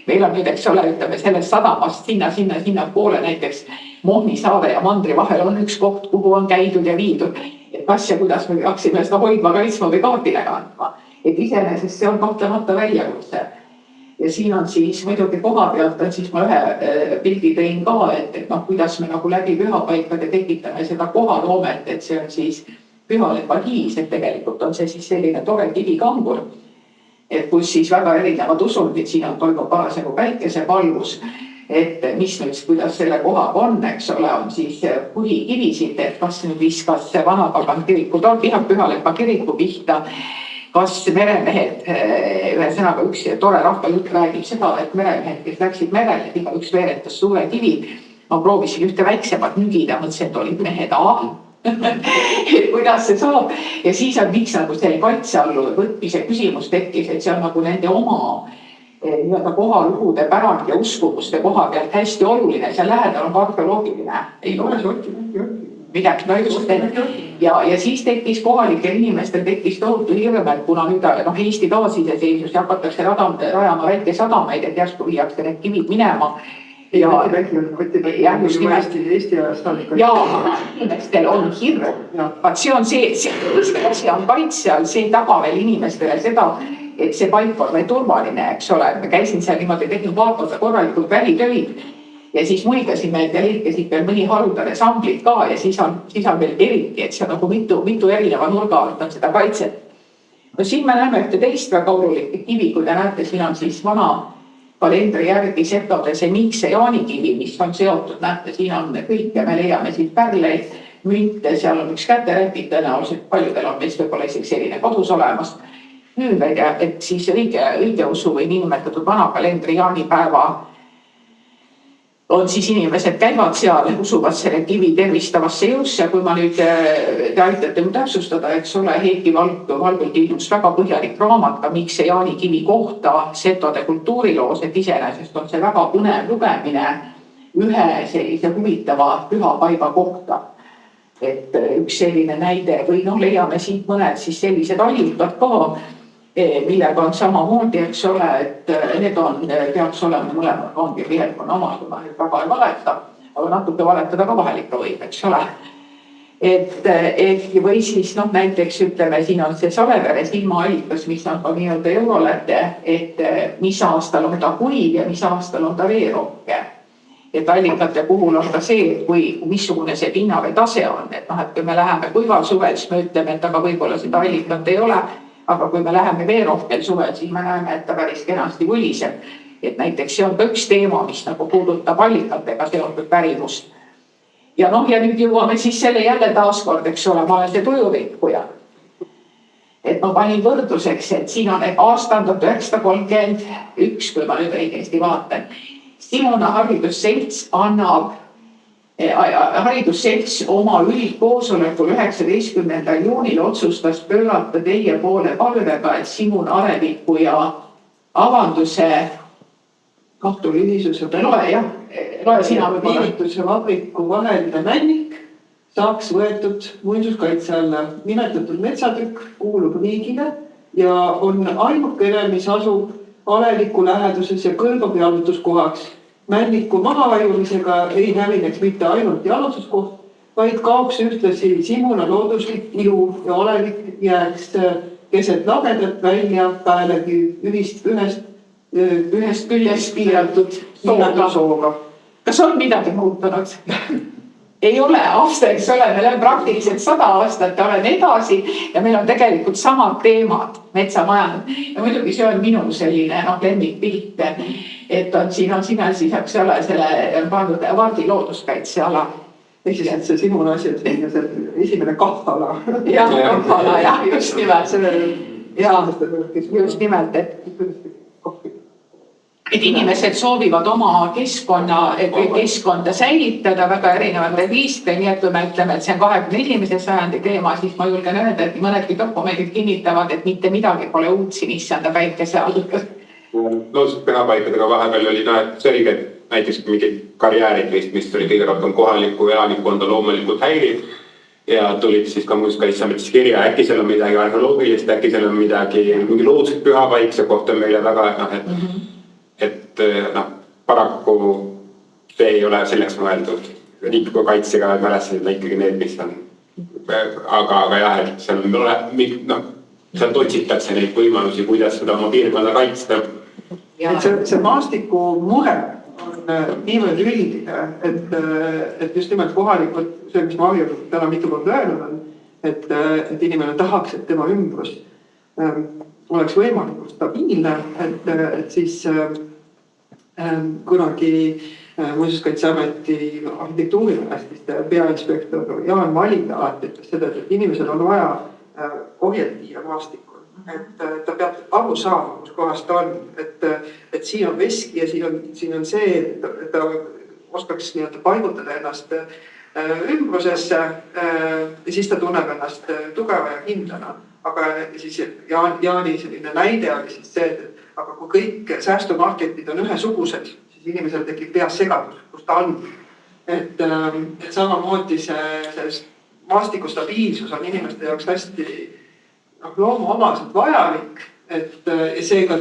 meil on nüüd, eks ole, ütleme sellest sadamast sinna poole näiteks Mohni saare ja mandri vahel on üks koht, kuhu on käidud ja viidud. Et kas ja kuidas me peaksime seda hoidma, kaitsma või kaardile kandma. Et iseenesest see on kahtlemata väljakutse. Ja siin on siis muidugi koha pealt, siis ma ühe pildi tõin ka, et kuidas me nagu läbi pühapaikade tekitame seda kohaloomet, et see on siis Pühalepa hiis, et tegelikult on see siis selline tore kivikangur, et kus siis väga erinevad usundid, siin on toimub parasjagu päikesevalgus, et mis nüüd, kuidas selle kohaga on, eks ole, on siis põhikivisid, et kas nüüd viskas Vana-Pagan kiriku, Pühalepa kiriku pihta, kas meremehed, ühesõnaga üks tore rahvajutt räägib seda, et meremehed, kes läksid merele, iga üks veeretas suure kivi, ma proovisin ühte väiksemat nügida, mõtlesin, et olid mehed et kuidas see saab ja siis on miks nagu selle kaitse all võtmise küsimus tekkis, et see on nagu nende oma kohalugude pärand ja uskumuste koha pealt hästi oluline, see lähedal on arheoloogiline, ei ole midagi, no just, ja siis tekkis kohalikel inimestel tekkis tohutu hirm, et kuna nüüd Eesti taasiseseisvus ja hakatakse rajama väike sadamaid, et järsku viiakse need kivid minema. Ja just nimelt, ja inimestel on hirm, see on see asi on kaitse all, see taga veel inimestele seda, et see paik on veel turvaline, eks ole, me käisin seal niimoodi, tegin vaadata korralikult välitöid ja siis muigasime, et ja liikesid veel mõni haruldane samblit ka ja siis on veel eriti, et see on nagu mitu erineva nurga alt on seda kaitset. No siin me näeme ühte teist väga olulikke kivi, kui te näete, siin on siis vana kalendri järgi setode see Miikse jaanikivi, mis on seotud, näete, siin on kõike, me leiame siit pärleid, münte, seal on üks käterätid, tõenäoliselt paljudel on meist võib-olla isegi selline kodus olemas. Nüüd, et siis õigeusu või niinimetatud vana kalendri jaanipäeva on siis inimesed käivad seal, usuvad selle kivi tervistavasse jõusse. Kui ma nüüd te aitate täpsustada, eks ole, Heiki Valgult ilmus väga põhjalik raamat ka Miikse jaanikivi kohta setode kultuuriloos, et iseenesest on see väga põnev lugemine ühe sellise huvitava pühapaiga kohta. Et üks selline näide või leiame siit mõned siis sellised allikad ka, millega on samamoodi, eks ole, et need peaks olema mõlemad ongi piirkonna omad, kui ma nüüd väga ei valeta, aga natuke valetada ka vahel ikka võib, eks ole. Või siis näiteks ütleme, siin on see Salevere silmaallikas, mis on ka nii-öelda euroläte, et mis aastal on ta kuiv ja mis aastal on ta veerohke. Et allikate puhul on ka see, missugune see pinnavee tase on, et kui me läheme kuival suvel, siis me ütleme, et aga võib-olla seda allikat ei ole. Aga kui me läheme veerohkel suvel, siis me näeme, et ta päris kenasti võliseb. Et näiteks see on ka üks teema, mis nagu puudutab allikatega seotud pärimust. Ja nüüd jõuame siis selle jälle taaskord, eks ole, ma olen see tujurikkuja. Et ma panin võrdluseks, et siin on aastal 1931, kui ma nüüd õigesti vaatan. Simona haridusselts annab haridusselts oma üldkoosolekul 19. juunil otsustas pöörata teie poole palvega, et Simon Areviku ja avanduse Kahtulühisuse loe sina võib-olla. Liigutuse vabriku vaheline männik saaks võetud muinsuskaitse alla. Nimetatud metsatükk kuulub riigile ja on ainukene, mis asub Aleviku läheduses ja kõlbab jalutuskohaks. Männiku mahaajumisega ei hävineks mitte ainult jalutuskoht, vaid kaoks ühtlasi Simuna looduslik ilu ja Alevik jääks keset lagedat välja päälegi ühest küljest piiratud sooga. Kas on midagi muutunud? Ei ole, aastaks ole, me oleme praktiliselt 100 aastat olen edasi ja meil on tegelikult samad teemad metsamajand. Ja muidugi see on minu selline lemmikpilt, et siin on siis, eks ole, selle pandud Vaardi looduskaitseala. Ehk siis, et see Simuna asi on selline see esimene kahvala. Jah, kahvala, jah, just nimelt. Just nimelt, et inimesed soovivad oma keskkonda säilitada väga erinevatel viisidel, nii et kui me ütleme, et see on 21. sajandi teema, siis ma julgen öelda, et mõnedki dokumendid kinnitavad, et mitte midagi pole uut siin issanda päikese all. Looduslik pühapaikadega vahepeal oli selge, et näiteks mingid karjäärid, mis oli kõige rohkem kohalikku elanikkonda loomulikult häirib ja tulid siis ka muinsuskaitseametis kirja, äkki seal on midagi arheoloogilist, äkki seal on mingi looduslik pühapaik, see koht on meile väga, et paraku see ei ole selleks mõeldud. Riikliku kaitsega mälestused on ikkagi need, mis on aga jah, et seal sealt otsitakse neid võimalusi, kuidas seda oma piirkonda kaitsta. See maastiku mure on niivõrd üldine, et just nimelt kohalikud, see, mis Marju täna mitu korda öelnud on, et inimene tahaks, et tema ümbrus oleks võimalikult stabiilne, et siis kunagi Muinsuskaitseameti arhitektuurimälestiste peainspektor Jaan Malig alati ütles seda, et inimesel on vaja ohjeldiia maastikul, et ta peab aru saama, kus kohas ta on, et siin on veski ja siin on see, et ta oskaks paigutada ennast ümbrusesse ja siis ta tunneb ennast tugeva ja kindlana. Aga siis Jaani selline näide oli siis see, et aga kui kõik säästumarketid on ühesugused, siis inimesel tekib peas segadus, kus ta on. Et samamoodi see maastiku stabiilsus on inimeste jaoks hästi loomuomaselt vajalik, et seega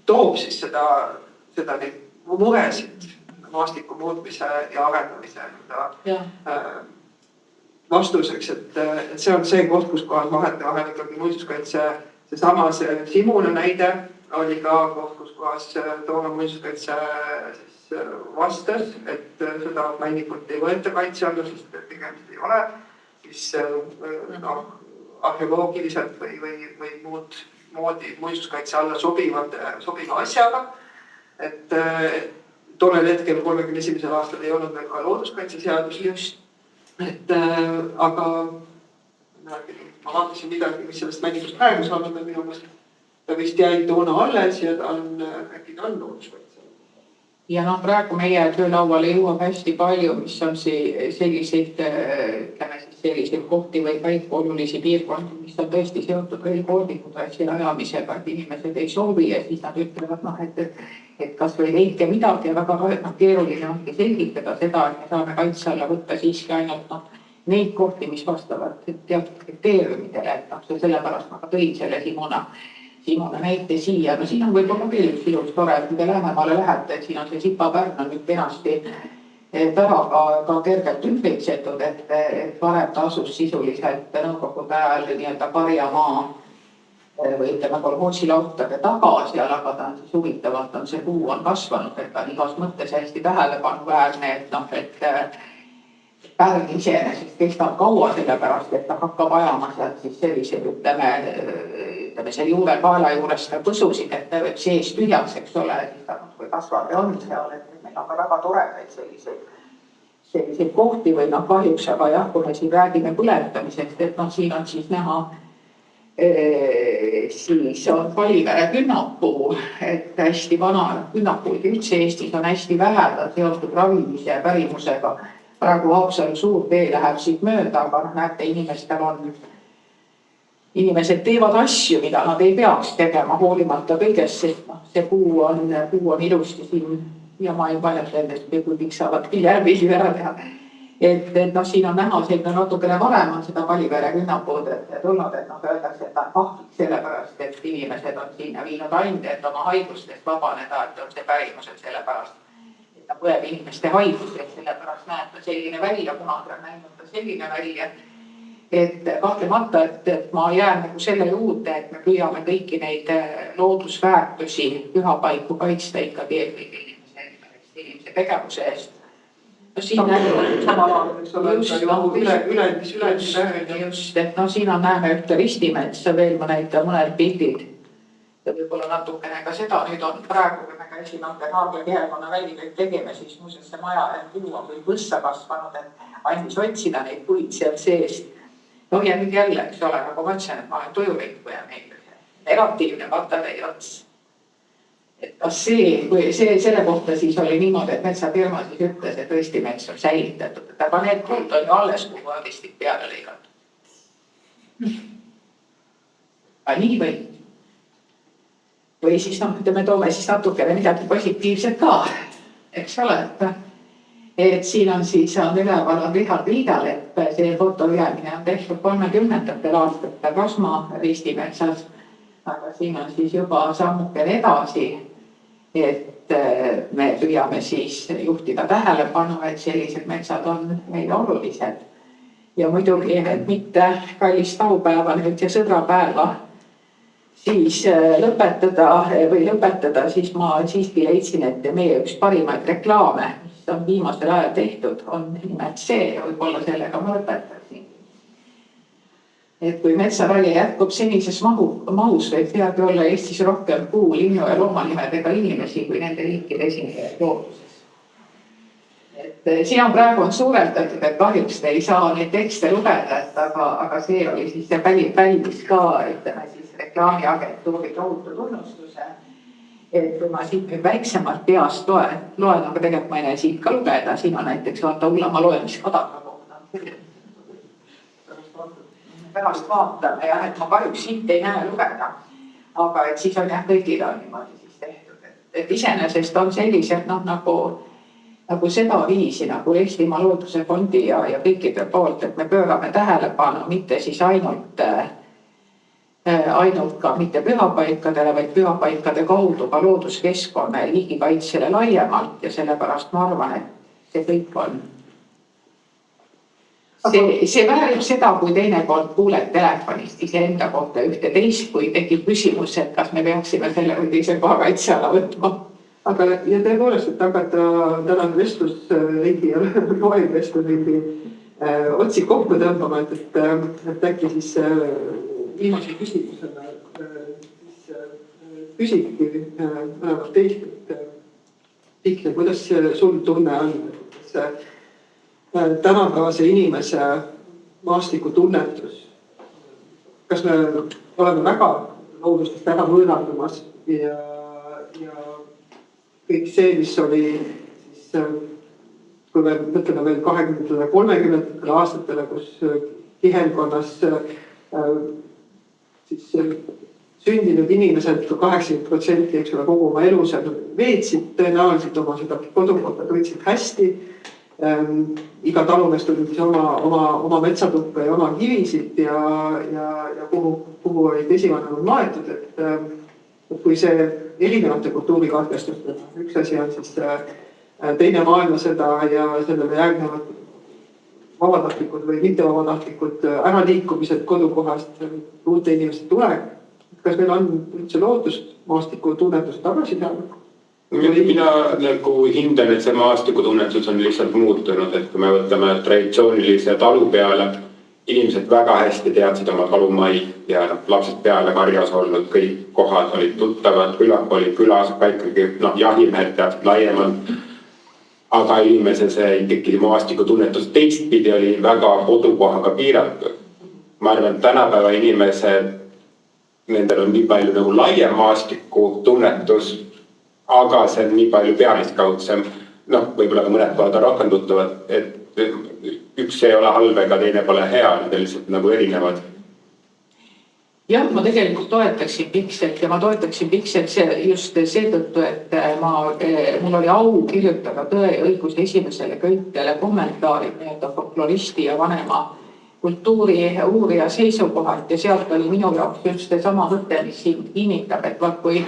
toob siis seda neid muresid maastiku muutmise ja arendamise vastuseks, et see on see koht, kus kohas vahel ikkagi muinsuskaitse, seesama see Simule näide oli ka koht, kus kohas toona muinsuskaitse vastas, et seda männikut ei võeta kaitse alla, sest tegemist ei ole siis arheoloogiliselt või muud moodi muinsuskaitse alla sobiva asjaga. Et tollel hetkel 31. aastal ei olnud meil ka looduskaitseseadus just. Aga ma vaatasin midagi, mis sellest männikust praegu saanud on minu mõelest. Ta vist jäi toona alles ja ta on looduskaitse. Ja praegu meie töölauale jõuab hästi palju, mis on selliseid kohti või kõik olulisi piirkondi, mis on tõesti seotud reilkoordikutrassi ajamisega, et inimesed ei soovi ja siis nad ütlevad, et kas või leidke midagi ja väga keeruline ongi selgitada seda, et me saame kaitse alla võtta siiski ainult neid kohti, mis vastavad teatud kriteeriumidele, et sellepärast ma ka tõin selle Simona näite siia. Siin on võib-olla veel üks ilus tore, et kui te Lähemaale lähete, et siin on see Sipapärn on nüüd kenasti tänaga ka kergelt ümbritsetud, et varem ta asus sisuliselt nõukogude ajal nii-öelda karjamaa või ütleme kolhoosilautade taga seal, aga ta on siis huvitavalt, see puu on kasvanud, et ta on igas mõttes hästi tähelepanuväärne, et Pärn iseenesest kestab kaua sellepärast, et ta hakkab ajama sealt siis sellised, ütleme selle juure kaela juures ta põsusid, et ta võib sees tühjaks, eks ole, siis ta kui kasvab ja on seal, et meil on ka väga toredaid selliseid kohti või kahjuks, aga jah, kui me siin räägime põletamisest, et siin on siis näha, siis on Palivere künnapuu, et hästi vana künnapuid üldse Eestis on hästi vähe, ta seotud ravimise ja pärimusega. Praegu Haapsalu suur tee läheb siit mööda, aga näete, inimesed teevad asju, mida nad ei peaks tegema hoolimata kõigest, sest see puu on ilusti siin ja ma ei paneta endast, kui piksavad järgmisi ära teha. Et siin on näha selline natukene varem on seda Palivere künnapuud tulnud, et öeldakse, et ta on pahvik sellepärast, et inimesed on sinna viinud ainde, et oma haigustest vabaneda, et on see pärimused sellepärast. Ta põeb inimeste haigused, sellepärast näeb ta selline välja, kunagi on näinud ta selline välja. Et kahtlemata, et ma jään selle juurde, et me püüame kõiki neid loodusväärtusi pühapaiku kaitsta ikkagi inimese tegevuse eest. Siin on näeme ühte ristimetsa, veel mõned pildid. Ja võib-olla natukene ka seda, nüüd on praegu, kui me käisime Naarle kihelkonna välimeid tegime, siis muuseas see maja puu on või võssa kasvanud, et andis otsida neid puid sealt seest. Ja nüüd jälle, eks ole, nagu ma ütlesin, et ma olen tujurikku ja meil negatiivne patarei ots. Et kas selle kohta siis oli niimoodi, et metsafirma siis ütles, et tõesti mets on säilitatud, aga need puud on ju alles, kuhu aadistik peale lõigatud. Aga nii või? Või siis me toome siis natukene midagi positiivset ka, eks ole, et siin on üleval on Richard Viidalepp, see fotoülemine on tehtud 30. aastatel Rasma ristimetsas, aga siin on siis juba sammukene edasi, et me püüame siis juhtida tähelepanu, et sellised metsad on meil olulised. ja muidugi, et mitte kallist taupäeva nüüd ja sõbrapäeva siis lõpetada, siis ma siiski leidsin, et meie üks parimaid reklaame, mis on viimasel ajal tehtud, on nimelt see, võib-olla sellega ma lõpetaksin. Et kui metsaraie jätkub senises mahus, võib peagi olla Eestis rohkem puu, linnu ja loomanimedega inimesi kui nende liikide esindajaid looduses. Et siin praegu on suurendatud, et kahjuks te ei saa neid tekste lugeda, aga see oli siis see pälvis ka, ütleme siis reklaamiagentuuri tohutu tunnustuse. Et kui ma siit nüüd väiksemalt peast loen, aga tegelikult ma ei näe siit ka lugeda, siin on näiteks vaata Ullamaa loemiskadaga kohta. Pärast vaatame jah, et ma kahjuks siit ei näe lugeda, aga et siis on jah, kõigil on niimoodi siis tehtud. Et iseenesest on sellised nagu seda viisi nagu Eestimaa Looduse Fondi ja kõikide poolt, et me pöörame tähelepanu mitte siis ainult ka mitte pühapaikadele, vaid pühapaikade kaudu ka looduskeskkonna ja liigikaitsele laiemalt ja sellepärast ma arvan, et see kõik on. See väärib seda, kui teinekord kuuled telefonist iseenda kohta ühte teist, kui tekib küsimus, et kas me peaksime selle või teise koha kaitseala võtma. Aga ja tõepoolest, et hakata tänane vestlusringi ja loev vestlusringi otsi kokku tõmbama, et äkki siis viimase küsimusena küsikki mõlemad teist, et kuidas sul tunne on, tänapäevase inimese maastikutunnetus. Kas me oleme väga loodustest ära võõrandumas ja kõik see, mis oli siis, kui me mõtleme veel 20. 30. aastatele, kus kihelkonnas siis sündinud inimesed 80% eks ole, kogu oma elu seal veetsid, tõenäoliselt oma seda kodukohta tundsid hästi. Iga talumees tuli oma metsatuppa ja oma kivisid ja kuhu olid esivanemad maetud, et kui see erinevate kultuurikatkestuste, üks asi on siis teine maailmasõda ja sellele järgnevad vabatahtlikud või mittevabatahtlikud äraliikumised kodukohast, uute inimeste tulek. Kas meil on üldse lootust maastikutunnetust tagasi saada? Mina hindan, et see maastikutunnetus on lihtsalt muutunud, et kui me võtame traditsioonilise talu peale, inimesed väga hästi teadsid oma talumaid ja lapsed peale karjas olnud, kõik kohad olid tuttavad, külad olid külas, ka ikkagi jahimehed teadsid laiemalt. Aga inimese see ikkagi maastikutunnetus teistpidi oli väga kodukohaga piiratud. Ma arvan, et tänapäeva inimesed, nendel on nii palju nagu laiem maastikutunnetus, aga see on nii palju pealiskaudsem, võib-olla ka mõned kohad on rohkem tuttavad, et üks ei ole halb ega teine pole hea, need on lihtsalt nagu erinevad. Jah, ma tegelikult toetaksin Pikselt ja ma toetaksin Pikselt just seetõttu, et mul oli au kirjutada Tõe ja õiguse esimesele köitele kommentaarid folkloristi ja vanema kultuuri uurija seisukohalt ja sealt oli minu jaoks just seesama mõte, mis siin kinnitab, et kui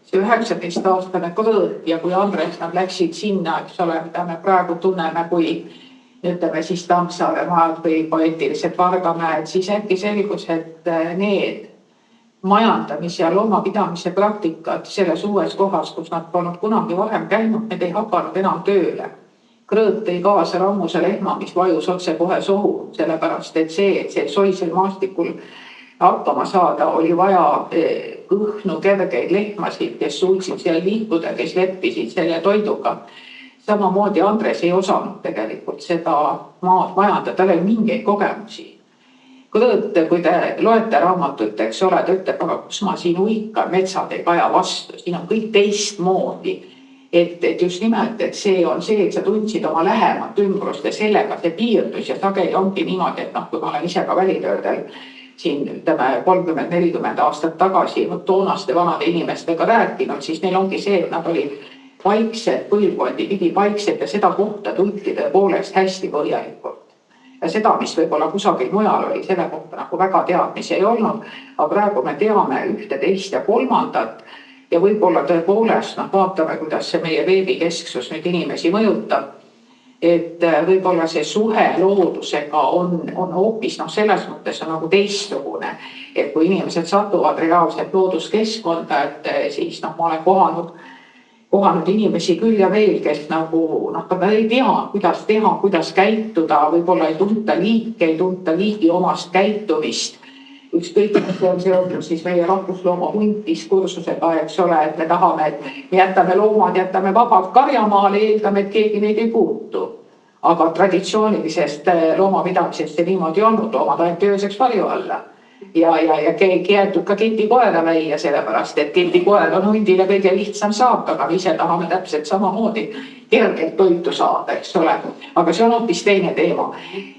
see 19-aastane Krõõt ja kui Andres nad läksid sinna, eks ole, mida me praegu tunneme, kui ütleme siis Tammsaare maad või poeetilised Vargamäed, siis äkki selgus, et need majandamise ja loomapidamise praktikad selles uues kohas, kus nad polnud kunagi varem käinud, need ei hakanud enam tööle. Krõõt tõi kaasa rammuse lehma, mis vajus otse kohe sohu, sellepärast et see soisel maastikul hakkama saada oli vaja õhnu kergeid lehmasid, kes suutsid seal liikuda, kes leppisid selle toiduga. Samamoodi Andres ei osanud tegelikult seda maad majandada, tal ei mingeid kogemusi. Krõõt, kui te loete raamatut, eks ole, ta ütleb, aga kus ma siin uikan, metsad ei kaja vastu, siin on kõik teistmoodi. Et just nimelt, et see on see, et sa tundsid oma lähemat ümbrust ja sellega see piirdus ja sageli ongi niimoodi, et kui ma olen ise ka välitöödel siin 30-40 aastat tagasi toonaste vanade inimestega rääkinud, siis neil ongi see, et nad olid vaiksed põlvkondi, pidi vaiksed ja seda kohta tunti tõepoolest hästi põhjalikult. Ja seda, mis võib-olla kusagil mujal oli, selle kohta nagu väga teadmisi ei olnud, aga praegu me teame ühte, teist ja kolmandat ja võib-olla tõepoolest vaatame, kuidas see meie veebikesksus nüüd inimesi mõjutab. et võib-olla see suhe loodusega on hoopis selles mõttes on nagu teistsugune, et kui inimesed satuvad reaalselt looduskeskkonda, et siis ma olen kohanud inimesi küll ja veel, kes nagu ei tea, kuidas teha, kuidas käituda, võib-olla ei tunta liigi omast käitumist. Ükskõik, et see on seotud siis meie rahvuslooma huntdiskursusega, eks ole, et me tahame, et me jätame loomad, jätame vabalt karjamaale, eeldame, et keegi neid ei puutu. Aga traditsioonilisest loomapidamisest see niimoodi olnud, loomad ainult ööseks varju alla. Ja keeldub ka ketikoera välja sellepärast, et ketikoer on hundile kõige lihtsam saata, aga me ise tahame täpselt samamoodi kergelt toitu saada, eks ole. Aga see on hoopis teine teema.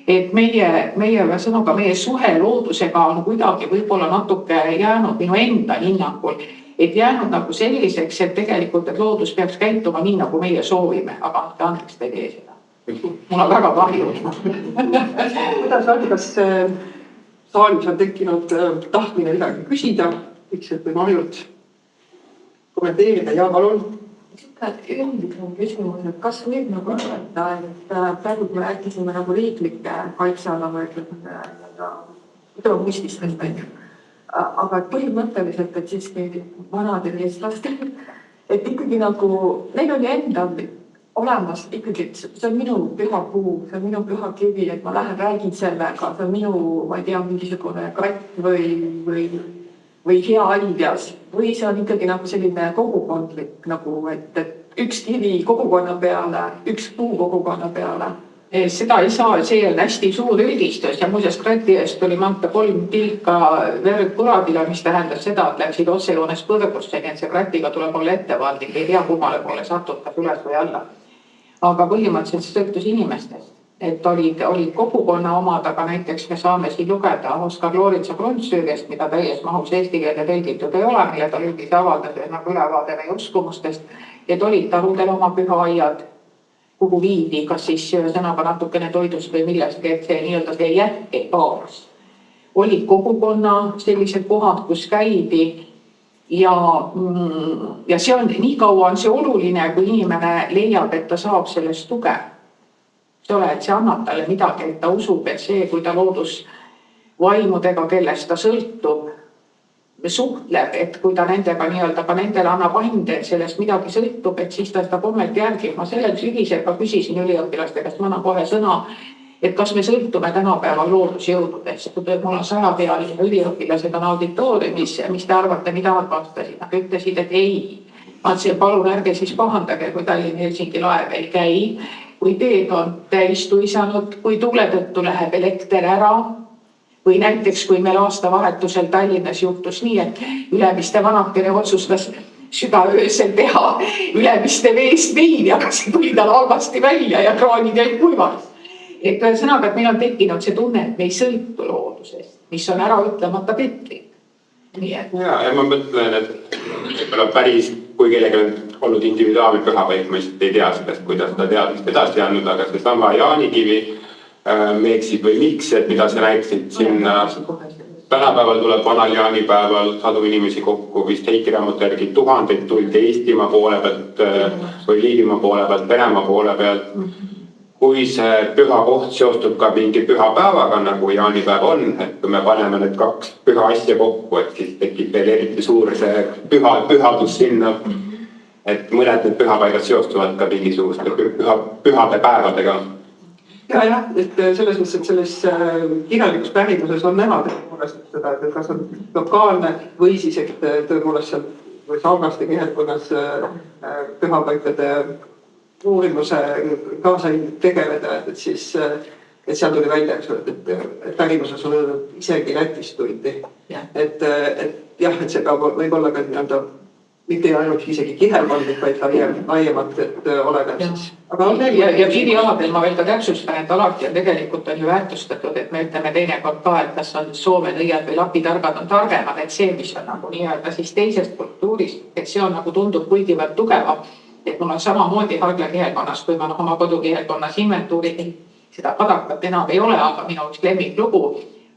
Et meie suhe loodusega on kuidagi võib-olla natuke jäänud minu enda hinnangul, et jäänud nagu selliseks, et tegelikult et loodus peaks käituma nii, nagu meie soovime, aga andeks te ei tee seda. Mul on väga kahju. Kuidas on, kas saalis on tekkinud tahtmine midagi küsida, lihtsalt või Marjult kommenteerida ja palun? Üldisem küsimus, et kas võib nagu öelda, et praegu me rääkisime nagu riiklike kaitseala või mõististest, aga põhimõtteliselt, et siiski vanadel eestlastel, et ikkagi nagu neil oli endal olemas ikkagi, see on minu püha puu, see on minu püha kivi, et ma lähen räägin sellega, see on minu, ma ei tea, mingisugune kratt või hea aljas, või see on ikkagi nagu selline kogukondlik nagu, et üks kivi kogukonna peale, üks puu kogukonna peale. Seda ei saa, see on hästi suur üldistus ja muuseas krati eest tuli manta 3 tilka verd kuradile, mis tähendas seda, et läksid otsejoones põrgusse, nii et see kratiga tuleb olla ettevaatlik, ei tea kummale poole satub, kas üles või alla. Aga põhimõtteliselt see sõltus inimestest, et olid kogukonna omad, aga näiteks me saame siin lugeda Oskar Looritsa Kruntsöögest, mida täies mahus eesti keelde tõlgitud ei ole, mille ta lühis avaldas nagu ülevaade meie uskumustest, et olid tarudel oma pühaaiad, kuhu viidi, kas siis sõnaga natukene toidust või millestki, et see nii-öelda see jätke kaas. Olid kogukonna sellised kohad, kus käidi ja see on, nii kaua on see oluline, kui inimene leiab, et ta saab sellest tuge. See ole, et see annab talle midagi, et ta usub, et see, kui ta loodusvaimudega, kellest ta sõltub, suhtleb, et kui ta nendega nii-öelda ka nendele annab ande, et sellest midagi sõltub, et siis ta seda kommet järgib. Ma sellel sügisel ka küsisin üliõpilaste käest, ma annan kohe sõna, et kas me sõltume tänapäeval loodusjõududest. Mul on 100-pealine üliõpilased on auditooriumis, mis te arvate, mida nad vastasid? Nad ütlesid, et ei. Ma ütlesin, palun ärge siis pahandage, kui Tallinn-Helsingi laev ei käi, kui teed on täis tuisanud, kui tuule tõttu läheb elekter ära. Või näiteks, kui meil aastavahetusel Tallinnas juhtus nii, et Ülemiste vanakene otsustas südaöösel teha Ülemiste veest veini, aga see tuli tal halvasti välja ja kraanid jäid kuivaks. Et ühesõnaga, et meil on tekkinud see tunne, et me ei sõltu loodusest, mis on ära ütlemata petlik. Ja ma mõtlen, et päris, kui kellegi on olnud individuaalne pühapaik, ma lihtsalt ei tea sellest, kuidas ta teadmist edasi andnud, aga see sama Jaanikivi meeksid või miks, et mida sa rääkisid sinna. Tänapäeval tuleb vanal jaanipäeval 100 inimesi kokku, vist Heiki raamatu järgi 1000 tuldi Eestimaa poole pealt või Liivimaa poole pealt, Venemaa poole pealt. Kui see püha koht seostub ka mingi püha päevaga, nagu jaanipäev on, et kui me paneme need 2 püha asja kokku, et siis tekib veel eriti suur see pühadus sinna, et mõned need pühapaigad seostuvad ka mingisuguste pühade päevadega. Ja, et selles mõttes, et selles kirjalikus pärimuses on näha seda, et kas on lokaalne või siis, et tõepoolest seal või Saugaste kihelkonnas pühapaikade uurimuse kaasa tegeleda, et siis et seal tuli välja, et pärimuses on isegi Lätis tuldi. Et jah, et see peab võib-olla ka nii-öelda mitte ainult isegi kihelkondlik, vaid ka laiemalt, et oleneb siis. Ja piirialadel ma veel ka täpsustan, et alati on tegelikult on ju väärtustatud, et me ütleme teinekord ka, et kas on Soome nõiad või lapitargad on targemad, et see, mis on nagu nii-öelda siis teisest kultuurist, et see on nagu tundub kuigivõrd tugevam, et mul on samamoodi Hargla kihelkonnas, kui ma oma kodukihelkonnas inventuuri, seda kadakat enam ei ole, aga minu üks lemmiklugu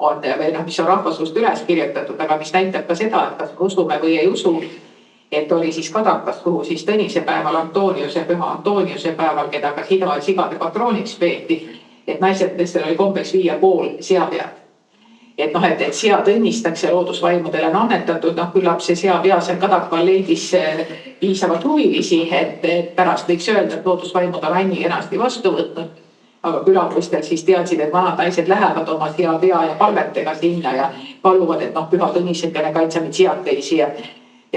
on, mis on rahvasuust üles kirjutatud, aga mis näitab ka seda, et kas me usume või ei usu, et oli siis kadakas, kuhu siis Tõnise päeval, Püha Antoniuse päeval, keda ka sigade patrooniks peeti, et naistel oli kombeks viia pool seapead. Et noh, et sead õnnistakse loodusvaimudele on annetatud, küllap see seapea seal kadakal leidis piisavalt huvilisi, et pärast võiks öelda, et loodusvaimud on Anni kenasti vastu võtnud. Aga külapoistel siis teadsid, et vanad naised lähevad oma seapea ja palvetega sinna ja paluvad, et Püha Tõnisekene kaitse meid seateisi ja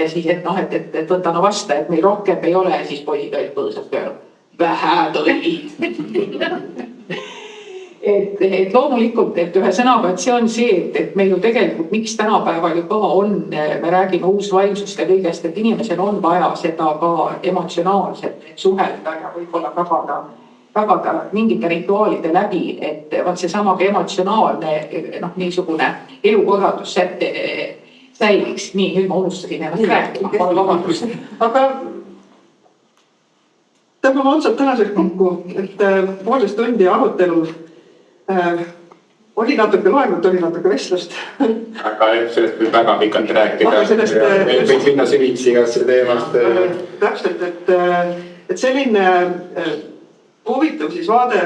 siis, et võta no vasta, et meil rohkem ei ole ja siis poisid olid põõsad peal. Vähe tõi. Et loomulikult, et ühe sõnaga, et see on see, et meil ju tegelikult, miks tänapäeval ju ka on, me räägime uusvaimsust ja kõigest, et inimesel on vaja seda ka emotsionaalselt suhelda ja võib-olla tagada mingite rituaalide läbi, et vaat seesama emotsionaalne niisugune elukorraldus säiliks. Nii, nüüd ma unustasin ennast rääkima, palun vabandust. Aga tõmbame otsad tänaseks kokku, et poolteist tundi arutelu oli natuke loengut, oli natuke vestlust. Aga sellest võib väga pikalt rääkida. Võiks minna süvitsi igasse teemast. Täpselt, et selline huvitav siis vaade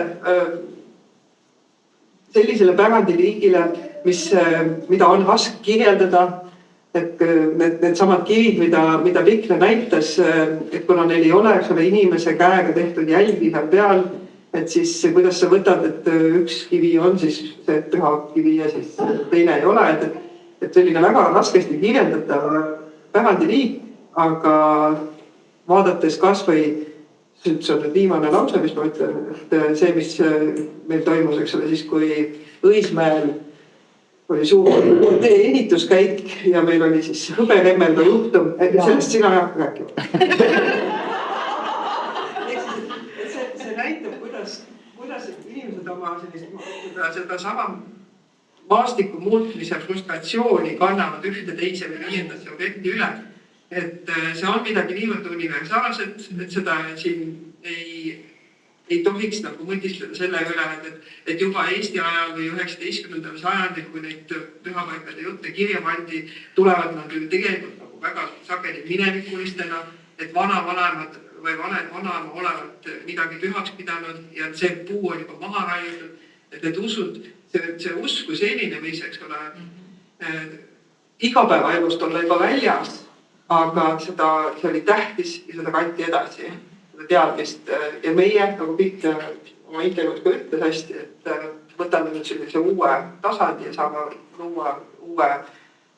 sellisele pärandiliigile, mida on raske kirjeldada, et need samad kivid, mida Pikne näitas, et kuna neil ei ole inimese käega tehtud jälgi peal, et siis kuidas sa võtad, et üks kivi on siis see püha kivi ja siis teine ei ole, et selline väga raskesti kirjeldatav pärandiliik, aga vaadates kas või, see on nüüd viimane lause, mis ma ütlen, et see, mis meil toimus, eks ole, siis kui Õismäel oli suur ehituskäik ja meil oli siis hõberemmelga juhtum, et sellest sina ei hakka rääkima. See näitab, kuidas inimesed oma seda sama maastiku muutmise frustratsiooni kannavad ühte teise või viiendasse objekti üle. Et see on midagi niivõrd universaalset, et seda siin ei tohiks mõtistada selle üle, et juba Eesti ajal või 19. sajandil, kui neid pühapaikade jutte kirja pandi, tulevad nad ju tegelikult väga sageli minevikulistena, et vanavanemad või vanaema olevat midagi pühaks pidanud ja see puu on juba maha raiutud, et need usud, see usk kui selline, mis, eks ole, igapäevaelust olla juba väljas, aga see oli tähtis ja seda kanti edasi, seda teadmist. Ja meie, nagu Pikk oma intervjuus ka ütles hästi, et võtame nüüd sellise uue tasandi ja saame luua uue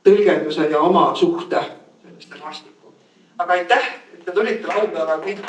tõlgenduse ja oma suhte selliste maastikku. Aga aitäh, et te tulite laupäeva kõik.